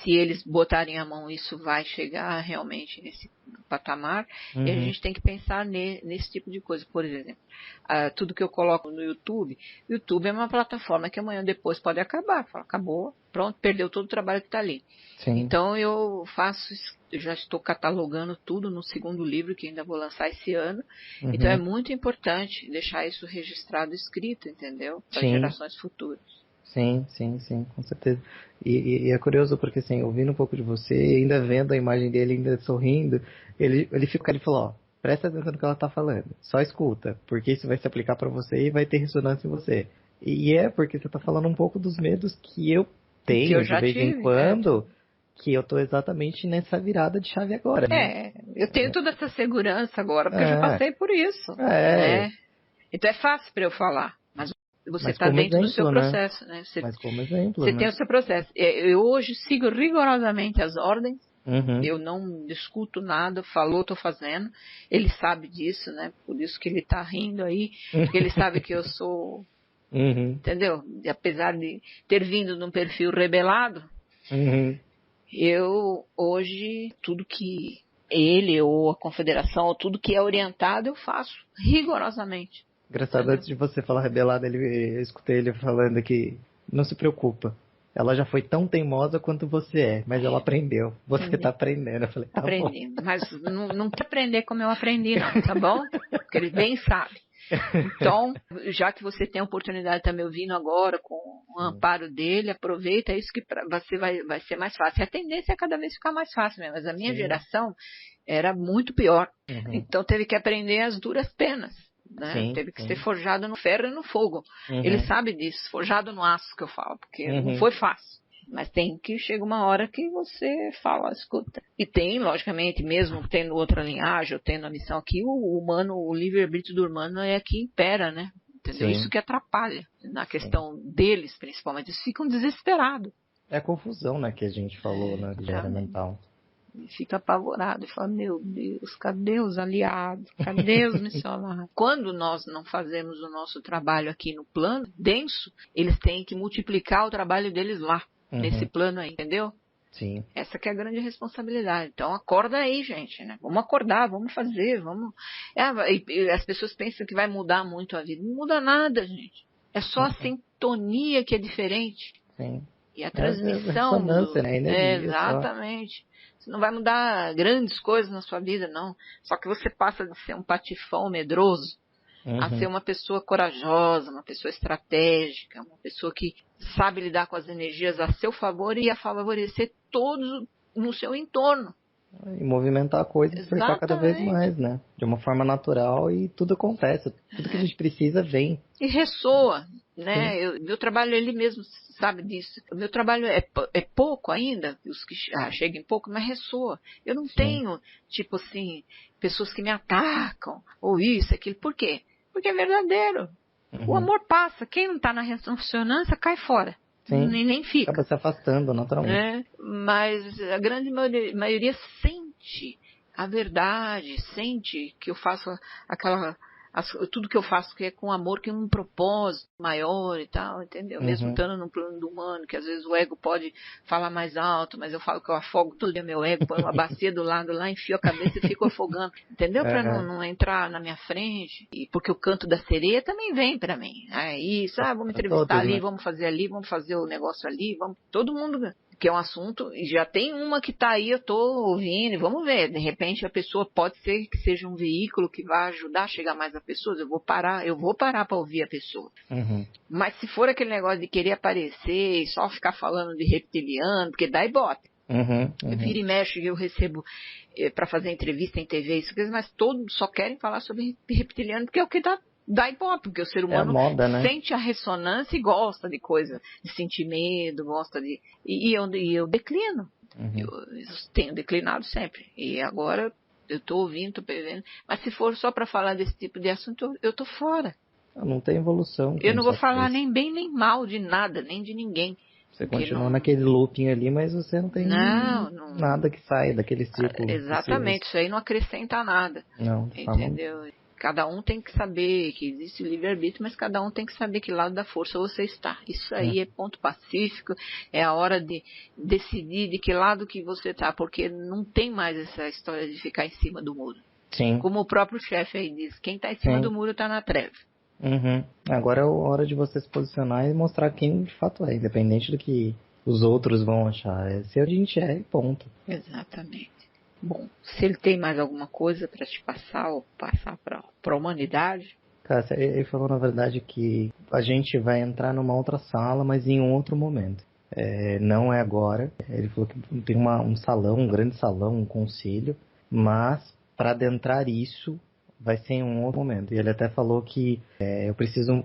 Se eles botarem a mão, isso vai chegar realmente nesse patamar. E a gente tem que pensar nesse tipo de coisa. Por exemplo, tudo que eu coloco no YouTube, YouTube é uma plataforma que amanhã depois pode acabar. Fala, acabou, pronto, perdeu todo o trabalho que está ali. Sim. Então eu já estou catalogando tudo no segundo livro, que ainda vou lançar esse ano. Então é muito importante deixar isso registrado, escrito, entendeu? Para gerações futuras. Sim, com certeza. E é curioso porque, assim, ouvindo um pouco de você, ainda vendo a imagem dele, ainda sorrindo, ele falou, ó, presta atenção no que ela tá falando, só escuta, porque isso vai se aplicar para você e vai ter ressonância em você. E porque você tá falando um pouco dos medos que eu tenho de vez em quando, que eu tô exatamente nessa virada de chave agora. Eu tenho toda essa segurança agora, porque eu já passei por isso. Então é fácil para eu falar. Mas você Mas está como dentro do seu exemplo, né? processo, né? Mas como exemplo, Você tem né? o seu processo. Eu hoje sigo rigorosamente as ordens. Uhum, Eu não discuto nada, falou, estou fazendo. Ele sabe disso, né? Por isso que ele está rindo aí, porque ele sabe que eu sou, uhum, entendeu? E apesar de ter vindo num perfil rebelado, uhum. eu hoje, tudo que ele ou a confederação, ou tudo que é orientado, eu faço rigorosamente. Engraçado, Entendeu? antes de você falar rebelado, eu escutei ele falando que não se preocupa. Ela já foi tão teimosa quanto você é, mas ela aprendeu. Você tá Entendeu? aprendendo. Eu falei, tá bom. Aprendi. Mas não quer aprender como eu aprendi, não, tá bom? Porque ele bem sabe. Então, já que você tem a oportunidade de estar me ouvindo agora com o amparo dele, aproveita isso que pra você vai ser mais fácil. A tendência é cada vez ficar mais fácil mesmo, mas a minha Sim. geração era muito pior. Uhum. Então teve que aprender as duras penas. Né? Sim, Teve que ser sim. forjado no ferro e no fogo. Ele Uhum. sabe disso, forjado no aço que eu falo, porque não Uhum. foi fácil. Mas tem que chega uma hora que você fala, escuta. E tem, logicamente, mesmo tendo outra linhagem, ou tendo a missão aqui, o humano, o livre-arbítrio do humano é que impera, né? Entendeu? Isso Sim, que atrapalha. Na sim. questão deles, principalmente, eles ficam desesperados. É a confusão, né, que a gente falou, né, que gera Realmente. mental. E fica apavorado e fala, meu Deus, cadê os aliados? Cadê os missionários? Quando nós não fazemos o nosso trabalho aqui no plano denso, eles têm que multiplicar o trabalho deles lá, nesse Uhum. plano aí, entendeu? Sim. Essa que é a grande responsabilidade. Então acorda aí, gente, né? Vamos acordar, vamos fazer, vamos. E as pessoas pensam que vai mudar muito a vida. Não muda nada, gente. É só a Uhum. sintonia que é diferente. Sim. E a É a transmissão ressonância, né, a energia só. exatamente. Você não vai mudar grandes coisas na sua vida, não. Só que você passa de ser um patifão medroso a ser Uhum. uma pessoa corajosa, uma pessoa estratégica, uma pessoa que sabe lidar com as energias a seu favor e a favorecer todos no seu entorno. E movimentar a coisa e dispersar cada vez Exatamente. mais, né? De uma forma natural e tudo acontece. Tudo que a gente precisa vem. E ressoa, Sim. né? Meu trabalho, ele mesmo sabe disso. O meu trabalho é pouco ainda, os que chegam pouco, mas ressoa. Eu não Sim. tenho, tipo assim, pessoas que me atacam, ou isso, aquilo. Por quê? Porque é verdadeiro. O Uhum. amor passa. Quem não está na ressonância cai fora. Sim. Nem Acaba fica. se afastando naturalmente. Né? Mas a grande maioria sente a verdade, sente que eu faço aquela tudo que eu faço que é com amor, que é um propósito maior e tal, entendeu? Mesmo Uhum. estando no plano do humano, que às vezes o ego pode falar mais alto, mas eu falo que eu afogo todo dia meu ego, põe uma bacia do lado lá, enfio a cabeça e fico afogando, entendeu? Para Aham. não entrar na minha frente, e porque o canto da sereia também vem para mim. É isso, vamos Pra entrevistar todos, ali, né? vamos fazer o negócio ali, vamos, todo mundo, que é um assunto, e já tem uma que está aí, eu estou ouvindo, e vamos ver, de repente a pessoa pode ser que seja um veículo que vai ajudar a chegar mais a pessoas, eu vou parar para ouvir a pessoa. Uhum. Mas se for aquele negócio de querer aparecer e só ficar falando de reptiliano, porque dá ibope. Uhum. Uhum. Vira e mexe, eu recebo para fazer entrevista em TV, isso, mas todos só querem falar sobre reptiliano, porque é o que dá ibope, porque o ser É a humano moda, né? sente a ressonância e gosta de coisa, de sentir medo, gosta de. E eu declino. Eu, Uhum. eu tenho declinado sempre. E agora eu estou ouvindo, estou perdendo. Mas se for só para falar desse tipo de assunto, eu estou fora. Não tem evolução Eu quando não vou só falar faz. nem bem nem mal de nada, nem de ninguém. Você Porque continua não. naquele looping ali, mas você não tem Não, não. nada que saia daquele círculo vicioso. Exatamente, isso aí não acrescenta nada. Não, de forma alguma. Entendeu? Cada um tem que saber que existe livre-arbítrio, mas cada um tem que saber que lado da força você está. Isso Hum. aí é ponto pacífico, é a hora de decidir de que lado que você está, porque não tem mais essa história de ficar em cima do muro. Sim, Como o próprio chefe aí diz, quem está em cima do sim. muro está na treva. Uhum. Agora é a hora de você se posicionar e mostrar quem de fato é, independente do que os outros vão achar. É ser o que a gente é e ponto. Exatamente. Bom, se ele tem mais alguma coisa para te passar ou passar para a humanidade, Cara, ele falou na verdade que a gente vai entrar numa outra sala, mas em um outro momento. Não é agora. Ele falou que tem um salão, um grande salão, um conselho, mas para adentrar isso vai ser em um outro momento. E ele até falou que eu preciso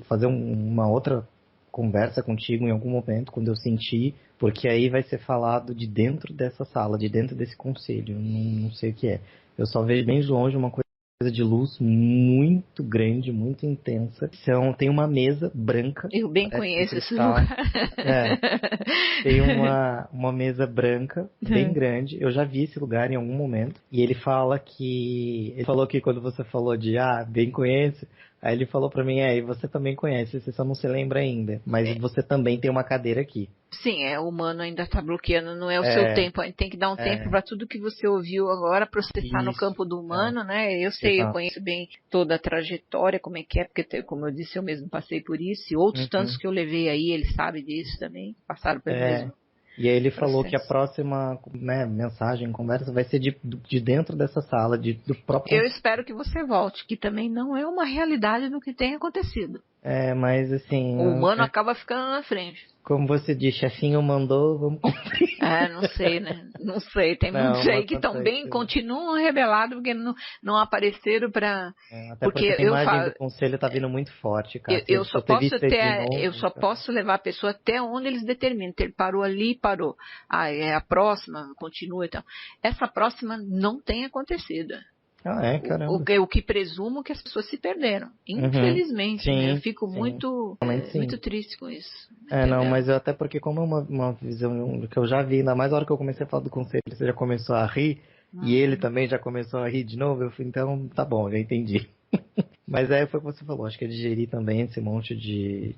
fazer uma outra conversa contigo em algum momento, quando eu sentir, porque aí vai ser falado de dentro dessa sala, de dentro desse conselho. Não sei o que é. Eu só vejo bem de longe uma coisa de luz muito grande, muito intensa. Tem uma mesa branca. Eu bem conheço esse lugar. Tem uma mesa branca, bem grande. Eu já vi esse lugar em algum momento. E ele falou que quando você falou de, bem conheço, aí ele falou pra mim, e você também conhece, você só não se lembra ainda. Mas você também tem uma cadeira aqui. Sim, o humano ainda está bloqueando, não é o seu tempo. A gente tem que dar um tempo para tudo que você ouviu agora processar no campo do humano, né? Eu sei, eu conheço bem toda a trajetória, como é que é, porque, como eu disse, eu mesmo passei por isso. E outros tantos que eu levei aí, ele sabe disso também, passaram pelo mesmo. E aí ele falou que a próxima mensagem, conversa, vai ser de dentro dessa sala, do próprio... Eu espero que você volte, que também não é uma realidade do que tem acontecido. Mas assim... O humano acaba ficando na frente. Como você disse, chefinho mandou, vamos cumprir. Não sei, né? Não sei. Tem muitos aí que estão continuam rebelados porque não apareceram para... Até porque a imagem do conselho está vindo muito forte, cara. Eu só posso levar a pessoa até onde eles determinam. Ele parou ali, parou. É a próxima, continua e tal. Essa próxima não tem acontecido. Caramba. O que presumo que as pessoas se perderam. Infelizmente. Sim, né? Eu fico muito triste com isso. Mas até porque como é uma visão que eu já vi, ainda mais na hora que eu comecei a falar do conselho, você já começou a rir, e ele também já começou a rir de novo, eu falei, então tá bom, já entendi. Mas foi o que você falou, acho que é digerir também esse monte de...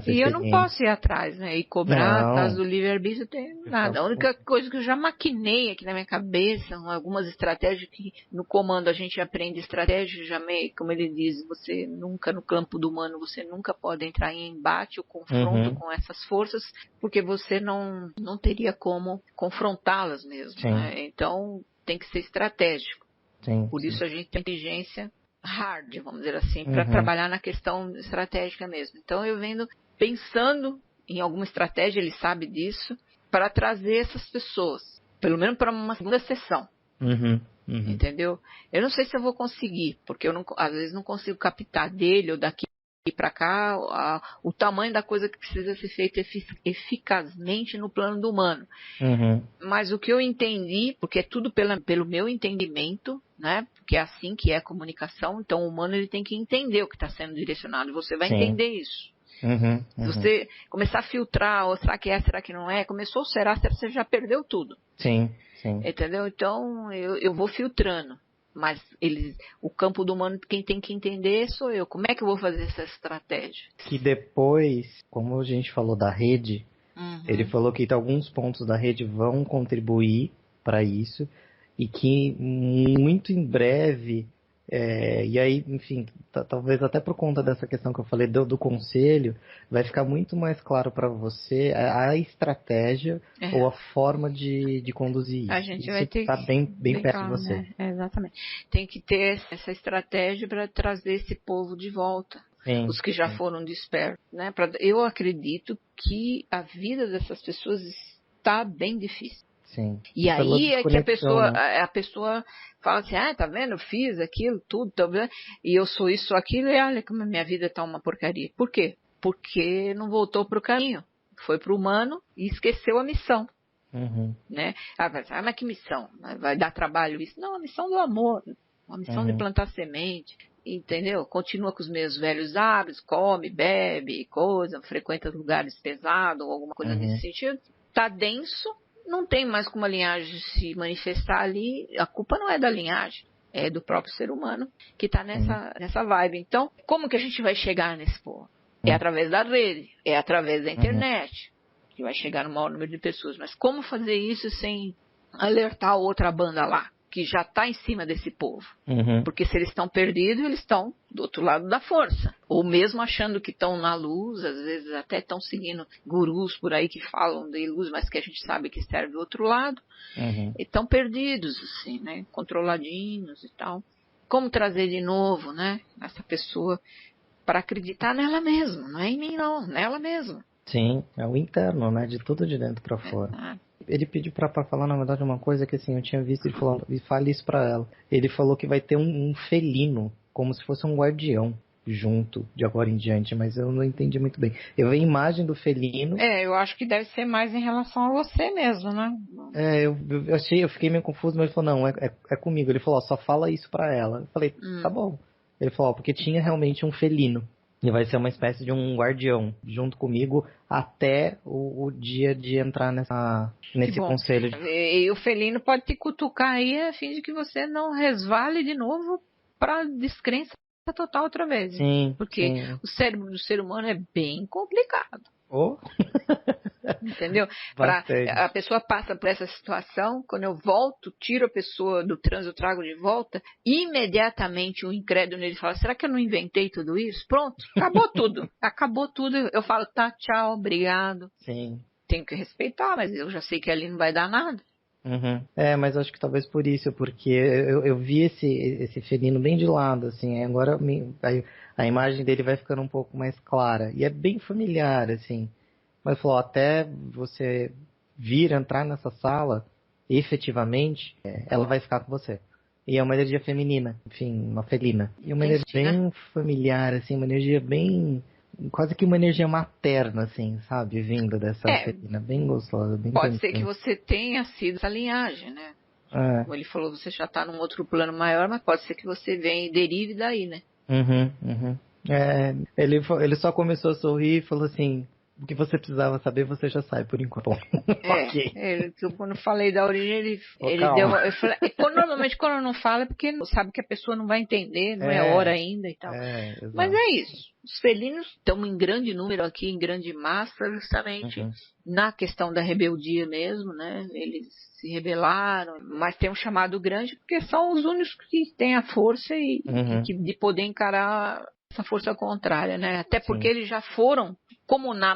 E eu não posso ir atrás, né? E cobrar por causa do livre-arbítrio, não tem nada. A única coisa que eu já maquinei aqui na minha cabeça, são algumas estratégias que no comando a gente aprende estratégia, como ele diz, você nunca, no campo do humano, você nunca pode entrar em embate ou confronto com essas forças, porque você não teria como confrontá-las mesmo. Né? Então, tem que ser estratégico. Por isso a gente tem inteligência hard, vamos dizer assim, para trabalhar na questão estratégica mesmo. Então eu venho pensando em alguma estratégia, ele sabe disso, para trazer essas pessoas, pelo menos para uma segunda sessão. Entendeu? Eu não sei se eu vou conseguir, porque às vezes não consigo captar dele ou daqui para cá o tamanho da coisa que precisa ser feita eficazmente no plano do humano. Mas o que eu entendi, porque é tudo pelo meu entendimento, né? Porque é assim que é a comunicação, então o humano ele tem que entender o que está sendo direcionado, e você vai entender isso. Se você começar a filtrar, ou será que é, será que não é, será, você já perdeu tudo. Sim. Entendeu? Então eu vou filtrando. Mas o campo do humano, quem tem que entender sou eu. Como é que eu vou fazer essa estratégia? Que depois, como a gente falou da rede, ele falou que alguns pontos da rede vão contribuir para isso. E que muito em breve, e aí, enfim, talvez até por conta dessa questão que eu falei do conselho, vai ficar muito mais claro para você a estratégia ou a forma de conduzir isso. A gente vai ter tá bem perto claro, de você. Né? Exatamente. Tem que ter essa estratégia para trazer esse povo de volta. Os que já foram dispersos. Né? Eu acredito que a vida dessas pessoas está bem difícil. Sim. E aí é que a pessoa fala assim, tá vendo, eu fiz aquilo, tudo, e eu sou isso, aquilo, e olha como a minha vida tá uma porcaria. Por quê? Porque não voltou pro caminho. Foi pro humano e esqueceu a missão. Né? Mas que missão? Vai dar trabalho isso? Não, a missão do amor. Uma missão de plantar semente. Entendeu? Continua com os meus velhos hábitos, come, bebe, frequenta lugares pesados, ou alguma coisa nesse sentido. Tá denso. Não tem mais como a linhagem se manifestar ali. A culpa não é da linhagem, é do próprio ser humano que está nessa vibe. Então, como que a gente vai chegar nesse povo? É através da rede, é através da internet, que vai chegar no maior número de pessoas. Mas como fazer isso sem alertar a outra banda lá, que já está em cima desse povo? Porque se eles estão perdidos, eles estão do outro lado da força. Ou mesmo achando que estão na luz, às vezes até estão seguindo gurus por aí que falam de luz, mas que a gente sabe que serve do outro lado. E estão perdidos, assim, né? Controladinhos e tal. Como trazer de novo, né? Essa pessoa para acreditar nela mesma. Não é em mim, não. Nela mesma. Sim, é o interno, né? De tudo de dentro para fora. Ele pediu pra falar, na verdade, uma coisa que assim, eu tinha visto ele falando, e fale isso pra ela. Ele falou que vai ter um felino, como se fosse um guardião. junto de agora em diante, mas eu não entendi muito bem. Eu vi a imagem do felino. Eu acho que deve ser mais em relação a você mesmo, né? Eu fiquei meio confuso, mas ele falou, não, é comigo. Ele falou, ó, só fala isso pra ela. Eu falei, tá bom. Ele falou, ó, porque tinha realmente um felino. E vai ser uma espécie de um guardião junto comigo até o dia de entrar nesse conselho. E o felino pode te cutucar aí a fim de que você não resvale de novo para descrença total outra vez. Sim. Porque sim. o cérebro do ser humano é bem complicado. Oh. Entendeu? A pessoa passa por essa situação, quando eu volto, tiro a pessoa do trânsito, trago de volta, imediatamente o incrédulo nele fala, será que eu não inventei tudo isso? Pronto, acabou tudo. Acabou tudo. Eu falo, tá, tchau, obrigado. Sim. Tenho que respeitar, mas eu já sei que ali não vai dar nada. Uhum. Mas acho que talvez por isso, porque eu vi esse felino bem de lado, assim, agora a imagem dele vai ficando um pouco mais clara, e é bem familiar, assim, mas falou, até você vir entrar nessa sala, efetivamente, ela vai ficar com você. E é uma energia feminina, enfim, uma felina. E uma energia bem familiar, assim, uma energia bem... quase que uma energia materna, assim, sabe? Vindo dessa felina, bem gostosa, bem pode ser que você tenha sido essa linhagem, né? Como ele falou, você já tá num outro plano maior, mas pode ser que você venha e derive daí, né? Ele só começou a sorrir e falou assim, o que você precisava saber, você já sabe por enquanto. Quando eu falei da origem, ele deu... Normalmente quando não fala é porque sabe que a pessoa não vai entender, não é hora ainda e tal. Mas é isso. Os felinos estão em grande número aqui, em grande massa, justamente na questão da rebeldia mesmo, né? Eles se rebelaram, mas tem um chamado grande porque são os únicos que têm a força de poder encarar essa força contrária, né? Até porque eles já foram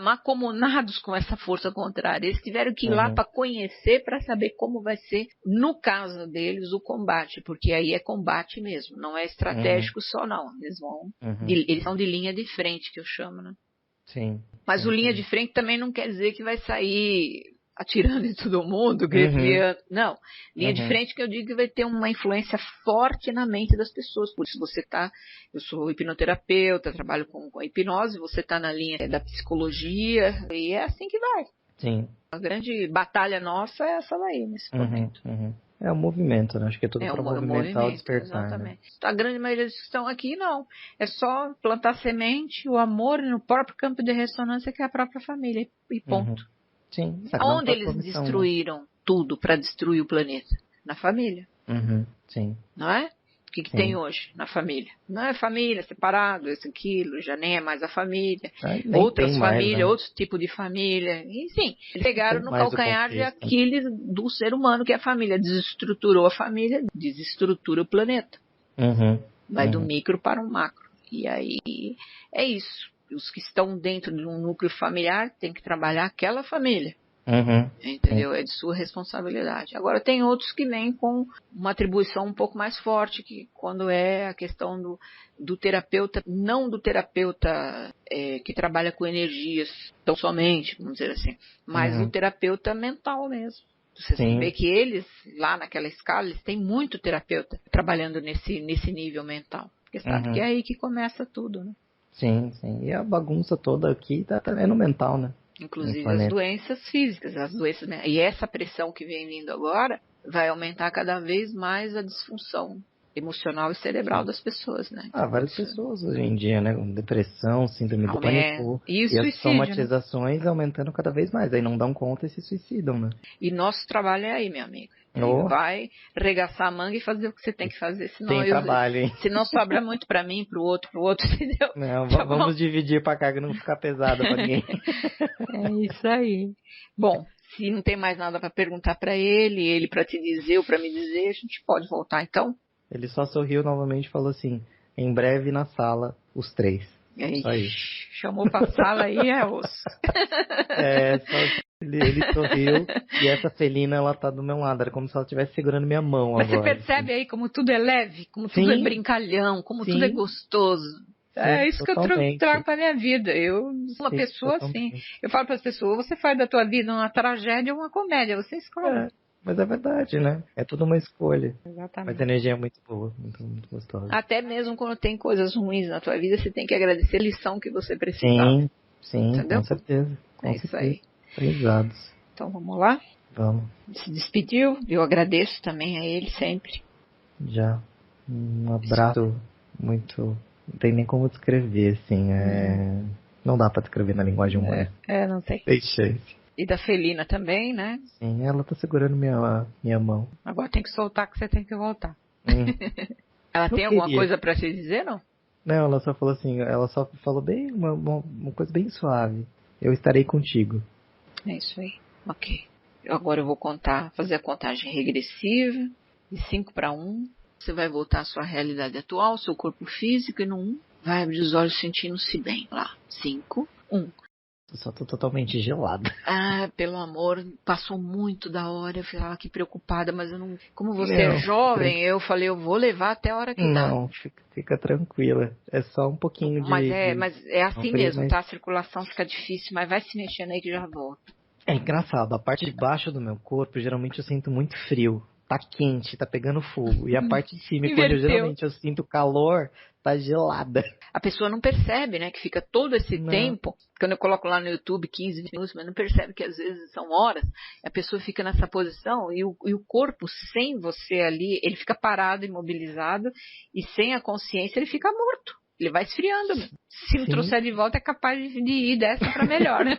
macomunados com essa força contrária. Eles tiveram que ir lá para conhecer, para saber como vai ser, no caso deles, o combate, porque aí é combate mesmo, não é estratégico só não. Eles vão, eles são de linha de frente, que eu chamo, né? Sim. Mas o linha de frente também não quer dizer que vai sair atirando em todo mundo, desviando. Não. Linha de frente que eu digo que vai ter uma influência forte na mente das pessoas. Por isso eu sou hipnoterapeuta, trabalho com hipnose, você está na linha da psicologia, e é assim que vai. Sim. A grande batalha nossa é essa daí, nesse momento. É o movimento, né? Acho que é tudo para movimentar o despertar. Exatamente. Né? A grande maioria dos que estão aqui, não. É só plantar semente, o amor no próprio campo de ressonância, que é a própria família, e ponto. Sim. Onde eles destruíram tudo para destruir o planeta? Na família. Sim. Não é? O que tem hoje na família? Não é família, separado, isso, aquilo, já nem é mais a família. Outras famílias, né? Outro tipo de família. Enfim, pegaram no calcanhar de Aquiles do ser humano, que é a família. Desestruturou a família, desestrutura o planeta. Vai do micro para o macro. E aí é isso. Os que estão dentro de um núcleo familiar têm que trabalhar aquela família. Entendeu? É de sua responsabilidade. Agora tem outros que vêm com uma atribuição um pouco mais forte, que quando é a questão do terapeuta, não do terapeuta que trabalha com energias tão somente, vamos dizer assim, mas do terapeuta mental mesmo. Você vê que eles, lá naquela escala, eles têm muito terapeuta trabalhando nesse nível mental. Porque sabe que é aí que começa tudo, né? Sim. E a bagunça toda aqui tá também no mental, né? Inclusive as doenças físicas, e essa pressão que vem vindo agora vai aumentar cada vez mais a disfunção emocional e cerebral das pessoas, né? Várias pessoas hoje em dia, né? Com depressão, síndrome do pânico. E as somatizações aumentando cada vez mais. Aí não dão conta e se suicidam, né? E nosso trabalho é aí, meu amigo. Vai regaçar a manga e fazer o que você tem que fazer, senão trabalho, hein? Senão sobra muito pra mim, pro outro, entendeu? Não, vamos dividir pra cá que não ficar pesado pra ninguém. É isso aí. Bom, se não tem mais nada pra perguntar pra ele pra te dizer ou pra me dizer, a gente pode voltar então? Ele só sorriu novamente e falou assim, em breve na sala, os 3. Só isso. Chamou pra sala aí, é osso. Ele sorriu e essa felina, ela tá do meu lado. Era como se ela estivesse segurando minha mão agora. Mas você percebe aí como tudo é leve, como tudo é brincalhão, como tudo é gostoso. É isso que eu trago pra minha vida. Eu sou uma pessoa assim. Eu falo para as pessoas, você faz da tua vida uma tragédia ou uma comédia, você escolhe. Mas é verdade, né? É tudo uma escolha. Exatamente. Mas a energia é muito boa, muito gostosa. Até mesmo quando tem coisas ruins na tua vida, você tem que agradecer a lição que você precisava. Sim, entendeu? com certeza. Com Isso certeza. aí. Aprendizados. Então vamos lá? Vamos. Se despediu, eu agradeço também a ele sempre. Já. Um abraço muito... Não tem nem como descrever, assim. Não dá pra descrever na linguagem humana. Não tem. Tem chance. E da Felina também, né? Sim, ela tá segurando minha mão. Agora tem que soltar que você tem que voltar. Ela Não tem alguma queria. coisa pra te dizer, não? Não, ela só falou assim, ela só falou bem, uma coisa bem suave. Eu estarei contigo. É isso aí. Ok. Agora eu vou fazer a contagem regressiva, de 5 para 1. Você vai voltar à sua realidade atual, seu corpo físico, e no 1, vai abrir os olhos sentindo-se bem. Lá. 5, 1. Eu só tô totalmente gelada. Ah, pelo amor, passou muito da hora. Eu ficava aqui preocupada, mas eu não. Como você é jovem, eu falei, eu vou levar até a hora que dá. Não, fica tranquila. É só um pouquinho de. Mas é assim frio, mesmo, mas... tá? A circulação fica difícil, mas vai se mexendo aí que já volta. É engraçado, a parte de baixo do meu corpo, geralmente eu sinto muito frio. Tá quente, tá pegando fogo. E a parte de cima, quando geralmente eu sinto calor, tá gelada. A pessoa não percebe, né, que fica todo esse tempo, quando eu coloco lá no YouTube 15, 20 minutos, mas não percebe que às vezes são horas, a pessoa fica nessa posição e o corpo, sem você ali, ele fica parado, imobilizado, e sem a consciência ele fica morto. Ele vai esfriando. Se me trouxer de volta, é capaz de ir dessa para melhor, né?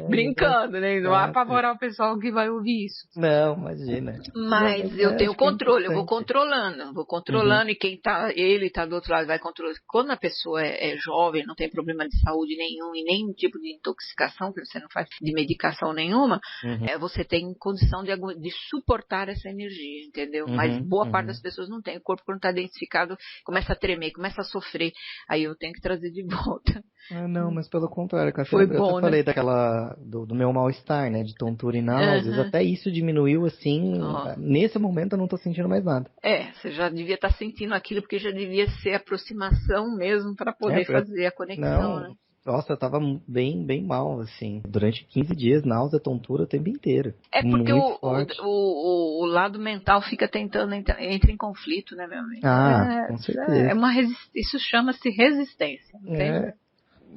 Brincando, né? Não vai apavorar o pessoal que vai ouvir isso. Não, imagina. Mas eu tenho controle, eu vou controlando, e quem tá, ele tá do outro lado, vai controlando. Quando a pessoa é jovem, não tem problema de saúde nenhum e nenhum tipo de intoxicação, que você não faz de medicação nenhuma, você tem condição de suportar essa energia, entendeu? Mas boa parte das pessoas não tem. O corpo, quando tá densificado, começa a tremer, começa a sofrer. Aí eu tenho que trazer de volta. Ah, não, mas pelo contrário, cara. Foi eu bom, falei do meu mal-estar, né? De tontura e náuseas. Até isso diminuiu, assim. Nesse momento eu não tô sentindo mais nada. Você já devia estar sentindo aquilo, porque já devia ser aproximação mesmo para poder fazer a conexão, né? Nossa, eu tava bem, bem mal, assim. Durante 15 dias, náusea, tontura o tempo inteiro. É porque o lado mental fica tentando, entra em conflito, né, meu amigo? Com certeza. Isso chama-se resistência, entende?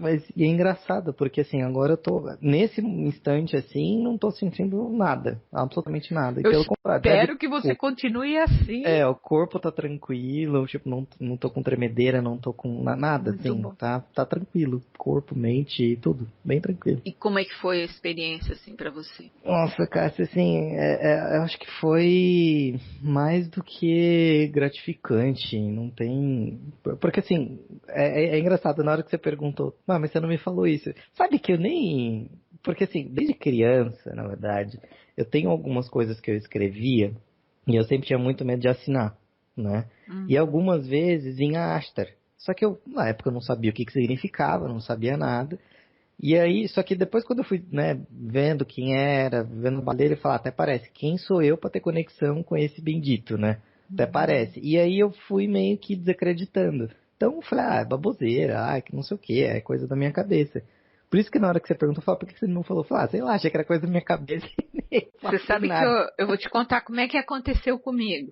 Mas é engraçado, porque assim, agora eu tô, nesse instante assim, não tô sentindo nada, absolutamente nada. E pelo contrário, espero que você continue assim. O corpo tá tranquilo, tipo, não tô com tremedeira, não tô com nada, assim, tá tranquilo. Corpo, mente, tudo, bem tranquilo. E como é que foi a experiência, assim, pra você? Nossa, Cássia, assim, eu acho que foi mais do que gratificante, não tem... Porque assim, é engraçado, na hora que você perguntou, mas você não me falou isso. Sabe que eu nem... Porque assim, desde criança, na verdade, eu tenho algumas coisas que eu escrevia e eu sempre tinha muito medo de assinar, né? E algumas vezes em Astar. Só que eu, na época, eu não sabia o que significava, não sabia nada. E aí, só que depois quando eu fui, né, vendo quem era, vendo o baleiro, eu falei, até parece, quem sou eu para ter conexão com esse bendito, né? Até parece. E aí eu fui meio que desacreditando. Então eu falei, baboseira, que não sei o que, é coisa da minha cabeça. Por isso que na hora que você perguntou, eu falei, por que você não falou? Eu falei, sei lá, achei que era coisa da minha cabeça. Você sabe que eu vou te contar como é que aconteceu comigo,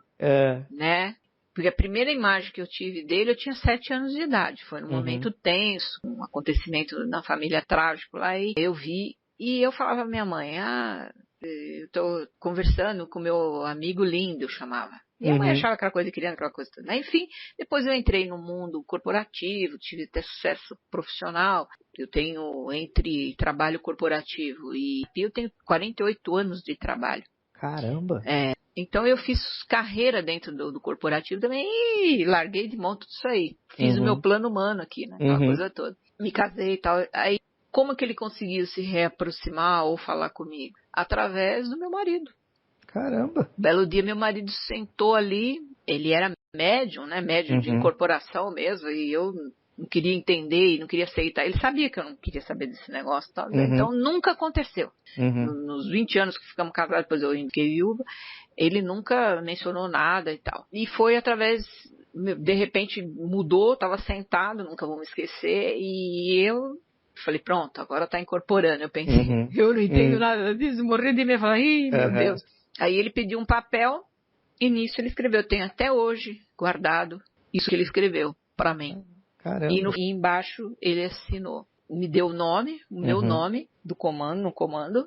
né? Porque a primeira imagem que eu tive dele, eu tinha 7 anos de idade. Foi num momento tenso, um acontecimento na família trágico lá, e eu vi, e eu falava pra minha mãe, eu tô conversando com meu amigo lindo, eu chamava. E a mãe achava aquela coisa de criança, aquela coisa toda. Enfim, depois eu entrei no mundo corporativo, tive até sucesso profissional. Eu tenho, entre trabalho corporativo e eu tenho 48 anos de trabalho. Caramba! Então eu fiz carreira dentro do corporativo também e larguei de mão tudo isso aí. Fiz o meu plano humano aqui, né? Aquela coisa toda. Me casei e tal. Aí, como que ele conseguiu se reaproximar ou falar comigo? Através do meu marido. Caramba! Belo dia, meu marido sentou ali, ele era médium, né? Médium de incorporação mesmo, e eu não queria entender e não queria aceitar. Ele sabia que eu não queria saber desse negócio e tal, então nunca aconteceu. Nos 20 anos que ficamos casados, depois eu fiquei viúva, ele nunca mencionou nada e tal. E foi através, de repente mudou, estava sentado, nunca vou me esquecer, e eu falei, pronto, agora está incorporando. Eu pensei, eu não entendo nada disso, morri de medo, falei, meu Deus. Aí ele pediu um papel e nisso ele escreveu. Eu tenho até hoje guardado isso que ele escreveu para mim. Caramba. E embaixo ele assinou. Me deu o nome, o meu nome do comando, no comando,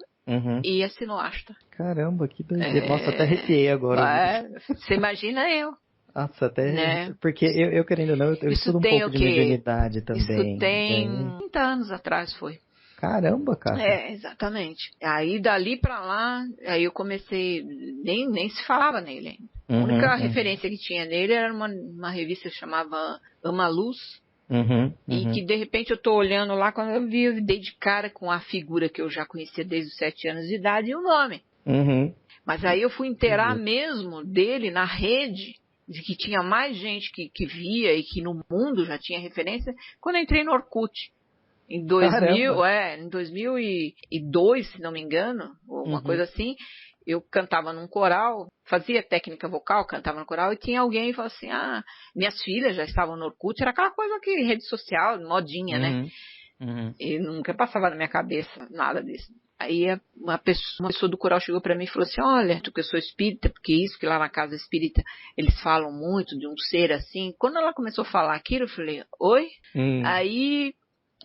e assinou Asta. Caramba, que doideira. Nossa, até arrepiei agora. Você imagina eu. Nossa, até... Né? Porque eu querendo ou não, eu estudo um pouco de mediunidade também. Isso tem 30 anos atrás, foi. Caramba, cara. Exatamente. Aí dali pra lá, aí eu comecei, nem se falava nele ainda. A única referência que tinha nele era uma revista que chamava Ama Luz. E que de repente eu tô olhando lá, quando eu dei de cara com a figura que eu já conhecia desde os 7 anos de idade e o nome. Mas aí eu fui inteirar mesmo dele na rede, de que tinha mais gente que via e que no mundo já tinha referência, quando eu entrei no Orkut. Em 2002, se não me engano, uma coisa assim, eu cantava num coral, fazia técnica vocal, cantava no coral, e tinha alguém que falou assim, minhas filhas já estavam no Orkut, era aquela coisa que rede social, modinha, né? E nunca passava na minha cabeça nada disso. Aí uma pessoa do coral chegou pra mim e falou assim, olha, tu que eu sou espírita, porque isso que lá na casa espírita eles falam muito de um ser assim. Quando ela começou a falar aquilo, eu falei, oi? Aí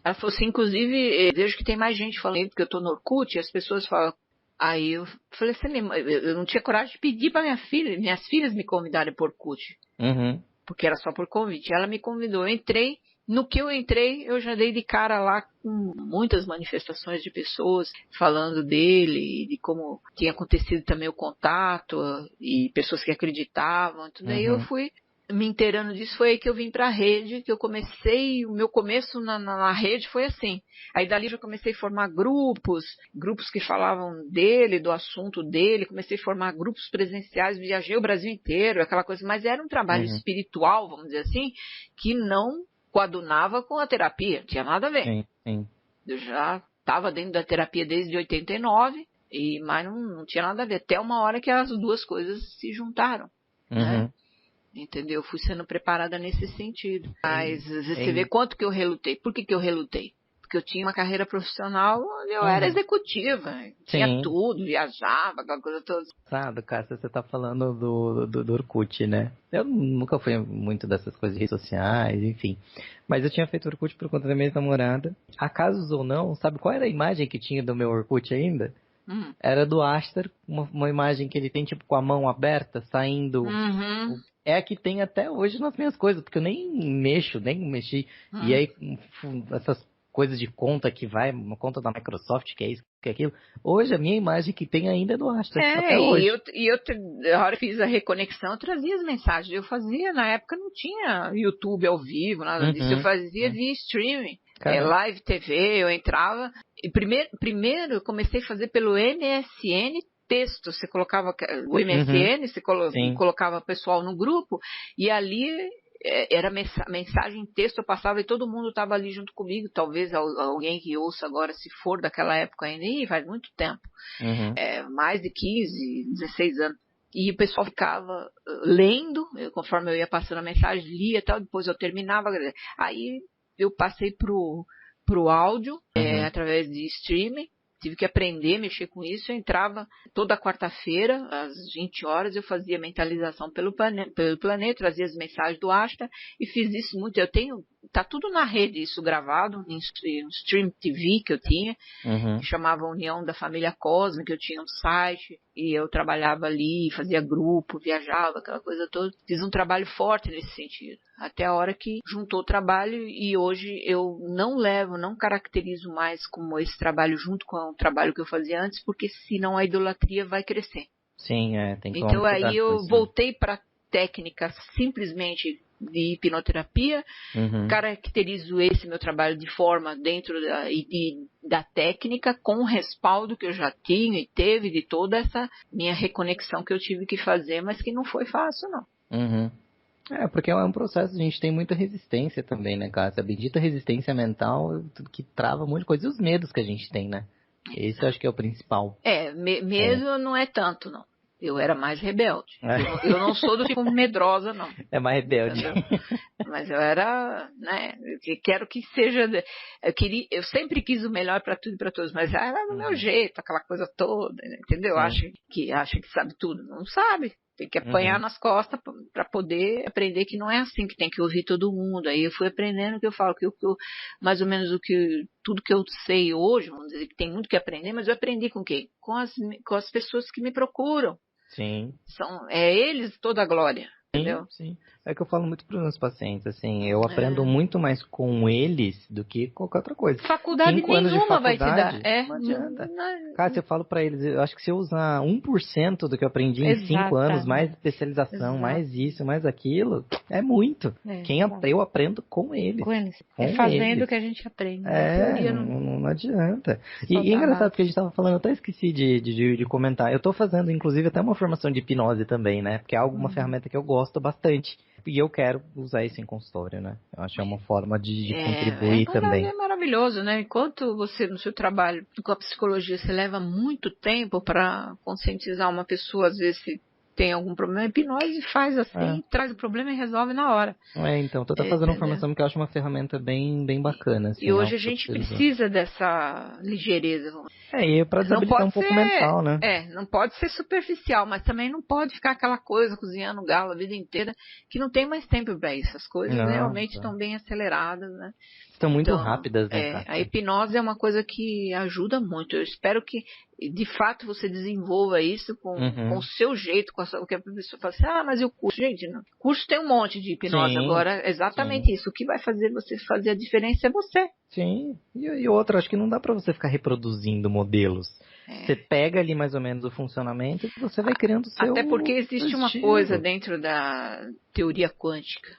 ela falou assim, inclusive, vejo que tem mais gente falando porque eu tô no Orkut, e as pessoas falam. Aí eu falei assim, eu não tinha coragem de pedir pra minhas filhas me convidarem por Orkut. Porque era só por convite. Ela me convidou, eu entrei. No que eu entrei, eu já dei de cara lá com muitas manifestações de pessoas falando dele, de como tinha acontecido também o contato, e pessoas que acreditavam. Tudo aí eu fui me inteirando disso, foi aí que eu vim pra rede, que eu comecei, o meu começo na rede foi assim. Aí dali já comecei a formar grupos que falavam dele, do assunto dele, comecei a formar grupos presenciais, viajei o Brasil inteiro, aquela coisa, mas era um trabalho espiritual, vamos dizer assim, que não coadunava com a terapia, tinha nada a ver. Eu já estava dentro da terapia desde 89, mas não tinha nada a ver, até uma hora que as duas coisas se juntaram, né? Entendeu? Fui sendo preparada nesse sentido. Mas você vê quanto que eu relutei. Por que eu relutei? Porque eu tinha uma carreira profissional onde eu era executiva. Tinha tudo, viajava, aquela coisa toda. Sabe, Cássia, você tá falando do Orkut, né? Eu nunca fui muito dessas coisas de redes sociais, enfim. Mas eu tinha feito Orkut por conta da minha namorada. Acasos ou não, sabe qual era a imagem que tinha do meu Orkut ainda? Era do Aster, uma imagem que ele tem tipo com a mão aberta, saindo... É a que tem até hoje nas minhas coisas, porque eu nem mexi. E aí, essas coisas de conta que vai, uma conta da Microsoft, que é isso, que é aquilo. Hoje, a minha imagem que tem ainda é do Astra, até hoje. A hora que fiz a reconexão, eu trazia as mensagens. Eu fazia, na época não tinha YouTube ao vivo, nada disso. Eu fazia via streaming, live TV, eu entrava. E primeiro eu comecei a fazer pelo MSN texto, você colocava o MSN, você colocava o pessoal no grupo, e ali era mensagem em texto, eu passava e todo mundo estava ali junto comigo, talvez alguém que ouça agora, se for daquela época ainda, faz muito tempo, mais de 15, 16 anos. E o pessoal ficava lendo, conforme eu ia passando a mensagem, lia e tal, depois eu terminava. Aí eu passei pro áudio, através de streaming. Tive que aprender a mexer com isso. Eu entrava toda quarta-feira, às 20 horas, eu fazia mentalização pelo planeta, trazia as mensagens do Asta e fiz isso muito. Tá tudo na rede, isso gravado, em Stream TV que eu tinha, que chamava União da Família Cósmica, eu tinha um site, e eu trabalhava ali, fazia grupo, viajava, aquela coisa toda. Fiz um trabalho forte nesse sentido, até a hora que juntou o trabalho, e hoje eu não caracterizo mais como esse trabalho junto com o trabalho que eu fazia antes, porque senão a idolatria vai crescer. Sim, tem que Então aí eu voltei para técnica simplesmente de hipnoterapia, caracterizo esse meu trabalho de forma dentro da técnica, com o respaldo que eu já tinha e teve de toda essa minha reconexão que eu tive que fazer, mas que não foi fácil, não. Porque é um processo, a gente tem muita resistência também, né, Cássia? A bendita resistência mental que trava um monte de coisa, e os medos que a gente tem, né? Esse eu acho que é o principal. Medo não é tanto, não. Eu era mais rebelde. Eu não sou do tipo medrosa, não. É mais rebelde. Entendeu? Mas eu era, né? Eu quero que seja. Eu sempre quis o melhor para tudo e para todos, mas era do meu jeito, aquela coisa toda, entendeu? Acha que sabe tudo. Não sabe. Tem que apanhar nas costas para poder aprender que não é assim, que tem que ouvir todo mundo. Aí eu fui aprendendo o que eu falo, mais ou menos tudo que eu sei hoje, vamos dizer que tem muito que aprender, mas eu aprendi com quem? Com as pessoas que me procuram. Sim. É eles toda a glória, entendeu? Sim. É que eu falo muito para os meus pacientes, assim, eu aprendo muito mais com eles do que qualquer outra coisa. Faculdade 5 anos de nenhuma vai faculdade, te dar. não adianta. Cara, se eu falo para eles, eu acho que se eu usar 1% do que eu aprendi em 5 anos, mais especialização, mais isso, mais aquilo, é muito. Eu aprendo com eles. Com eles. Com fazendo eles. o que a gente aprende. Não adianta. E é engraçado porque a gente estava falando, eu até esqueci de comentar. Eu estou fazendo, inclusive, até uma formação de hipnose também, né? Porque é uma ferramenta que eu gosto bastante. E eu quero usar isso em consultório, né? Eu acho que é uma forma de contribuir também. É maravilhoso, né? Enquanto você, no seu trabalho com a psicologia, você leva muito tempo para conscientizar uma pessoa, às vezes, se tem algum problema, a hipnose faz assim, traz o problema e resolve na hora. Então, tô fazendo uma formação que eu acho uma ferramenta bem bacana. Assim, e hoje a gente precisa dessa ligeireza. E para desabilitar um pouco mental, né? Não pode ser superficial, mas também não pode ficar aquela coisa cozinhando galo a vida inteira, que não tem mais tempo para isso. As coisas realmente estão bem aceleradas, né? Estão muito rápidas, né? A hipnose é uma coisa que ajuda muito. Eu espero que, de fato, você desenvolva isso com o seu jeito, o que a pessoa fala assim, mas e o curso? Gente, não. O curso tem um monte de hipnose. Agora, exatamente isso. O que vai fazer você fazer a diferença é você. Sim. E outra, acho que não dá para você ficar reproduzindo modelos. Você pega ali mais ou menos o funcionamento e você vai criando o seu Até porque existe uma coisa dentro da teoria quântica.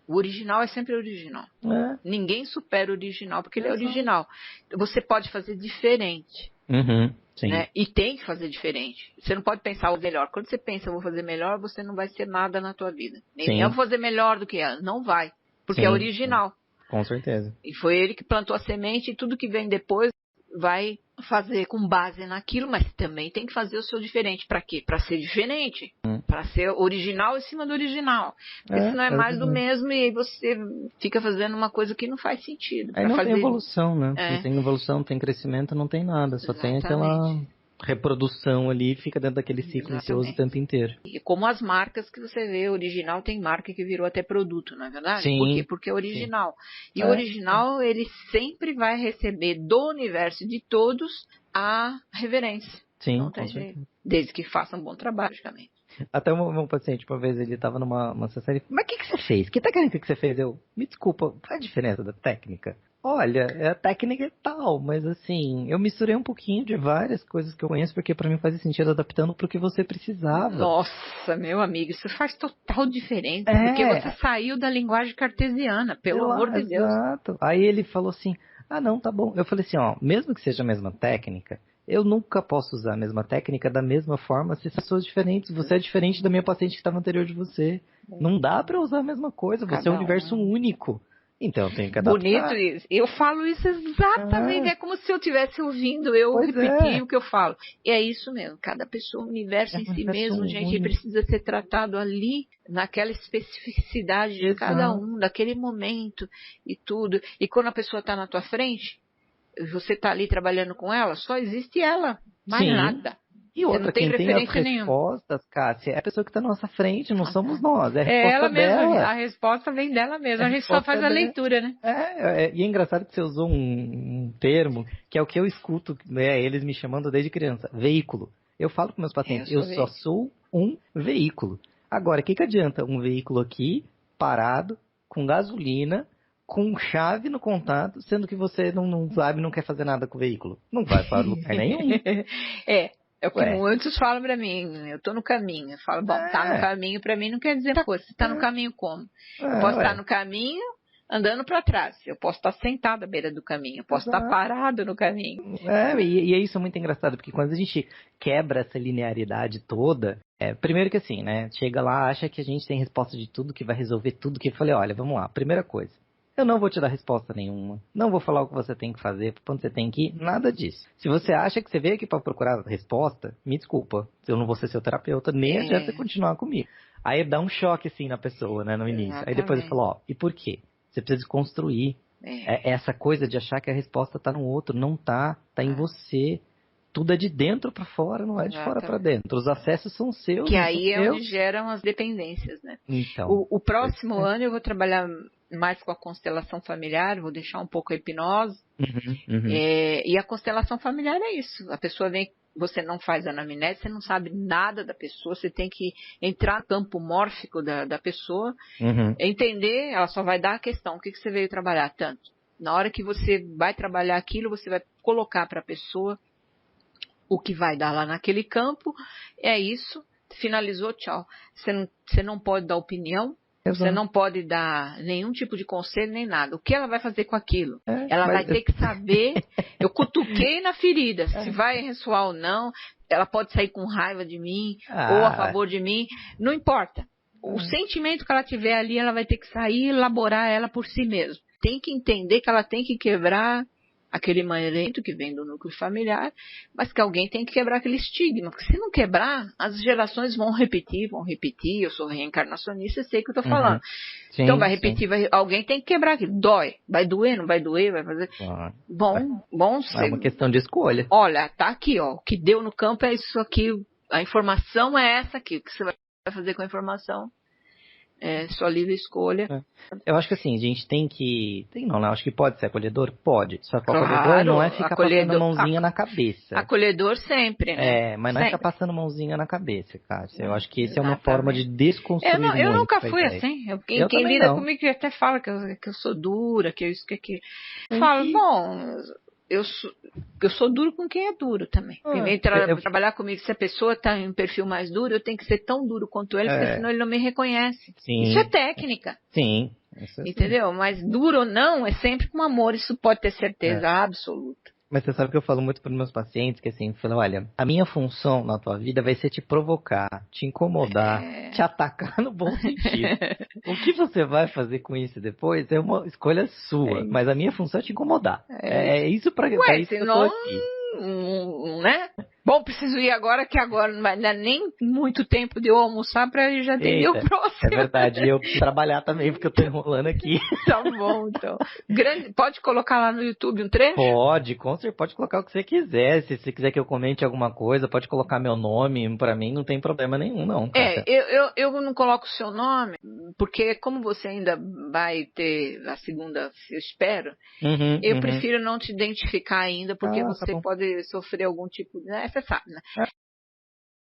O original é sempre original. Ninguém supera o original, porque ele é original. Você pode fazer diferente. Sim. Né? E tem que fazer diferente. Você não pode pensar o melhor. Quando você pensa, eu vou fazer melhor, você não vai ser nada na tua vida. Nem eu vou fazer melhor do que ela. Não vai. Porque é original. Com certeza. E foi ele que plantou a semente e tudo que vem depois vai fazer com base naquilo, mas também tem que fazer o seu diferente. Para quê? Para ser diferente. Para ser original em cima do original. Porque senão é mais do mesmo e aí você fica fazendo uma coisa que não faz sentido. Aí não tem evolução, né? Não tem evolução, não tem crescimento, não tem nada. Só tem aquela reprodução ali, fica dentro daquele ciclo vicioso o tempo inteiro. E como as marcas que você vê, original tem marca que virou até produto, não é verdade? Sim. Por quê? Porque é original. E o original, ele sempre vai receber do universo de todos a reverência. Sim, não tem jeito. Desde que faça um bom trabalho, logicamente. Até o meu paciente, uma vez, ele estava numa sessão e falou, mas o que você fez? Que técnica que você fez? Me desculpa, qual é a diferença da técnica? Olha, a técnica é tal, mas assim, eu misturei um pouquinho de várias coisas que eu conheço, porque pra mim fazia sentido adaptando pro que você precisava. Nossa, meu amigo, isso faz total diferença, porque você saiu da linguagem cartesiana, pelo amor de Deus. Exato. Aí ele falou assim, não, tá bom. Eu falei assim, mesmo que seja a mesma técnica, eu nunca posso usar a mesma técnica da mesma forma se são pessoas diferentes. Você é diferente da minha paciente que estava anterior de você. Não dá pra usar a mesma coisa, você é um universo único. Então tem que adaptar. Bonito isso. Eu falo isso exatamente. É como se eu estivesse ouvindo eu repetir o que eu falo. E é isso mesmo. Cada pessoa, o universo em si mesmo, gente, precisa ser tratado ali, naquela especificidade de cada um, daquele momento e tudo. E quando a pessoa está na tua frente, você está ali trabalhando com ela, só existe ela, mais nada. E outra, quem tem as respostas, Cássia, é a pessoa que está na nossa frente, não somos nós. É a resposta ela dela. mesma, a resposta vem dela mesma. A gente só faz a leitura, né? E é engraçado que você usou um termo, que é o que eu escuto, né, eles me chamando desde criança, veículo. Eu falo com meus pacientes, eu só sou um veículo. Agora, o que adianta um veículo aqui, parado, com gasolina, com chave no contato, sendo que você não sabe, não quer fazer nada com o veículo? Não vai para lugar nenhum. É o que muitos falam pra mim, eu tô no caminho. Eu falo, tá no caminho pra mim não quer dizer coisa. Você tá no caminho como? Eu posso estar no caminho andando pra trás. Eu posso estar sentado à beira do caminho. Eu posso estar parado no caminho. E isso é muito engraçado, porque quando a gente quebra essa linearidade toda, primeiro que assim, né? Chega lá, acha que a gente tem resposta de tudo, que vai resolver tudo, que eu falei, olha, vamos lá, primeira coisa. eu não vou te dar resposta nenhuma. Não vou falar o que você tem que fazer, pra onde você tem que ir, nada disso. Se você acha que você veio aqui pra procurar resposta, me desculpa. Eu não vou ser seu terapeuta, nem adianta você continuar comigo. Aí dá um choque, assim, na pessoa, né, no início. Exatamente. Aí depois eu falo, ó, e por quê? Você precisa desconstruir. Essa coisa de achar que a resposta tá no outro. Não tá. Tá em você. Tudo é de dentro pra fora, não é de fora pra dentro. Os acessos são seus. Que aí é onde geram as dependências, né? Então. O próximo ano eu vou trabalhar mais com a constelação familiar, vou deixar um pouco a hipnose. E a constelação familiar é isso. A pessoa vem, você não faz anamnese, você não sabe nada da pessoa, você tem que entrar no campo mórfico da pessoa, entender, ela só vai dar a questão, o que você veio trabalhar tanto. Na hora que você vai trabalhar aquilo, você vai colocar para a pessoa o que vai dar lá naquele campo, é isso, finalizou, tchau. Você não pode dar opinião, você não pode dar nenhum tipo de conselho, nem nada. O que ela vai fazer com aquilo? Ela vai ter que saber, eu cutuquei na ferida, se vai ressoar ou não, ela pode sair com raiva de mim, ou a favor de mim, não importa. O sentimento que ela tiver ali, ela vai ter que sair e elaborar ela por si mesma. Tem que entender que ela tem que quebrar aquele emaranhamento que vem do núcleo familiar, mas que alguém tem que quebrar aquele estigma, porque se não quebrar, as gerações vão repetir, eu sou reencarnacionista, sei o que eu estou falando. Sim, então vai repetir, alguém tem que quebrar aquilo, dói, vai doer, não vai doer, vai fazer... Bom é uma questão de escolha. Olha, tá aqui, ó, o que deu no campo é isso aqui, a informação é essa aqui, o que você vai fazer com a informação? É sua livre escolha. Eu acho que assim, a gente tem que... Não, acho que pode ser acolhedor? Pode. Só que o acolhedor não é ficar passando mãozinha na cabeça. Acolhedor sempre, né? Mas não é ficar passando mãozinha na cabeça, Kátia. Eu acho que isso é uma forma de desconstruir eu nunca fui assim. Quem lida comigo até fala que eu sou dura, que isso, que aquilo. Eu falo, bom... Eu sou duro com quem é duro também. Quem vem trabalhar comigo, se a pessoa está em um perfil mais duro, eu tenho que ser tão duro quanto ele, porque senão ele não me reconhece. Sim. Isso é técnica. Sim. Entendeu? Mas duro ou não, é sempre com amor, isso pode ter certeza absoluta. Mas você sabe que eu falo muito para os meus pacientes, que assim, eu falo, olha, a minha função na tua vida vai ser te provocar, te incomodar, te atacar no bom sentido. O que você vai fazer com isso depois é uma escolha sua, mas a minha função é te incomodar. É isso para isso que eu tô aqui. Né? Bom, preciso ir agora, que agora não vai dar nem muito tempo de eu almoçar para eu já atender o próximo. É verdade, eu preciso trabalhar também, porque eu tô enrolando aqui. Tá bom, então. Pode colocar lá no YouTube um trecho? Pode colocar o que você quiser. Se você quiser que eu comente alguma coisa, pode colocar meu nome, pra mim não tem problema nenhum, não. Cara. Eu não coloco o seu nome, porque como você ainda vai ter a segunda, eu espero, eu prefiro não te identificar ainda, porque você pode sofrer algum tipo de... Você sabe, né?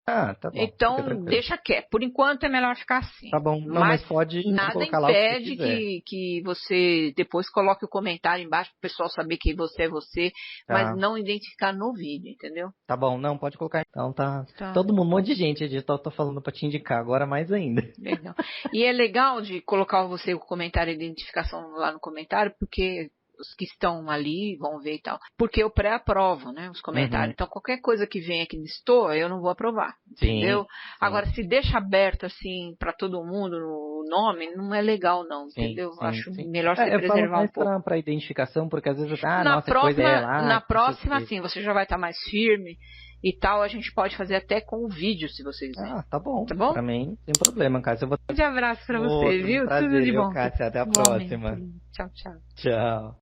Tá bom. Então, deixa quieto. Por enquanto é melhor ficar assim. Tá bom. Não, mas pode nada colocar lá o que você impede que você depois coloque o comentário embaixo para o pessoal saber que você é você, mas não identificar no vídeo, entendeu? Tá bom. Não, pode colocar. Então tá. Todo mundo, um monte de gente, editor, tô falando para te indicar agora mais ainda. Legal. E é legal de colocar você o comentário, a identificação lá no comentário, porque... os que estão ali vão ver e tal. Porque eu pré-aprovo, né, os comentários. Então, qualquer coisa que venha que destoa, eu não vou aprovar. Entendeu? Sim. Agora, se deixa aberto, assim, para todo mundo o nome, não é legal, não. Entendeu? Acho melhor você preservar um pouco. Para identificação, porque às vezes, na próxima, sim, você já vai estar mais firme e tal. A gente pode fazer até com o vídeo, se vocês quiserem. Tá bom. Pra mim, sem problema, Kátia. Um abraço pra você, viu? Prazer, tudo de bom. Kátia. Até a próxima. Tchau, tchau. Tchau.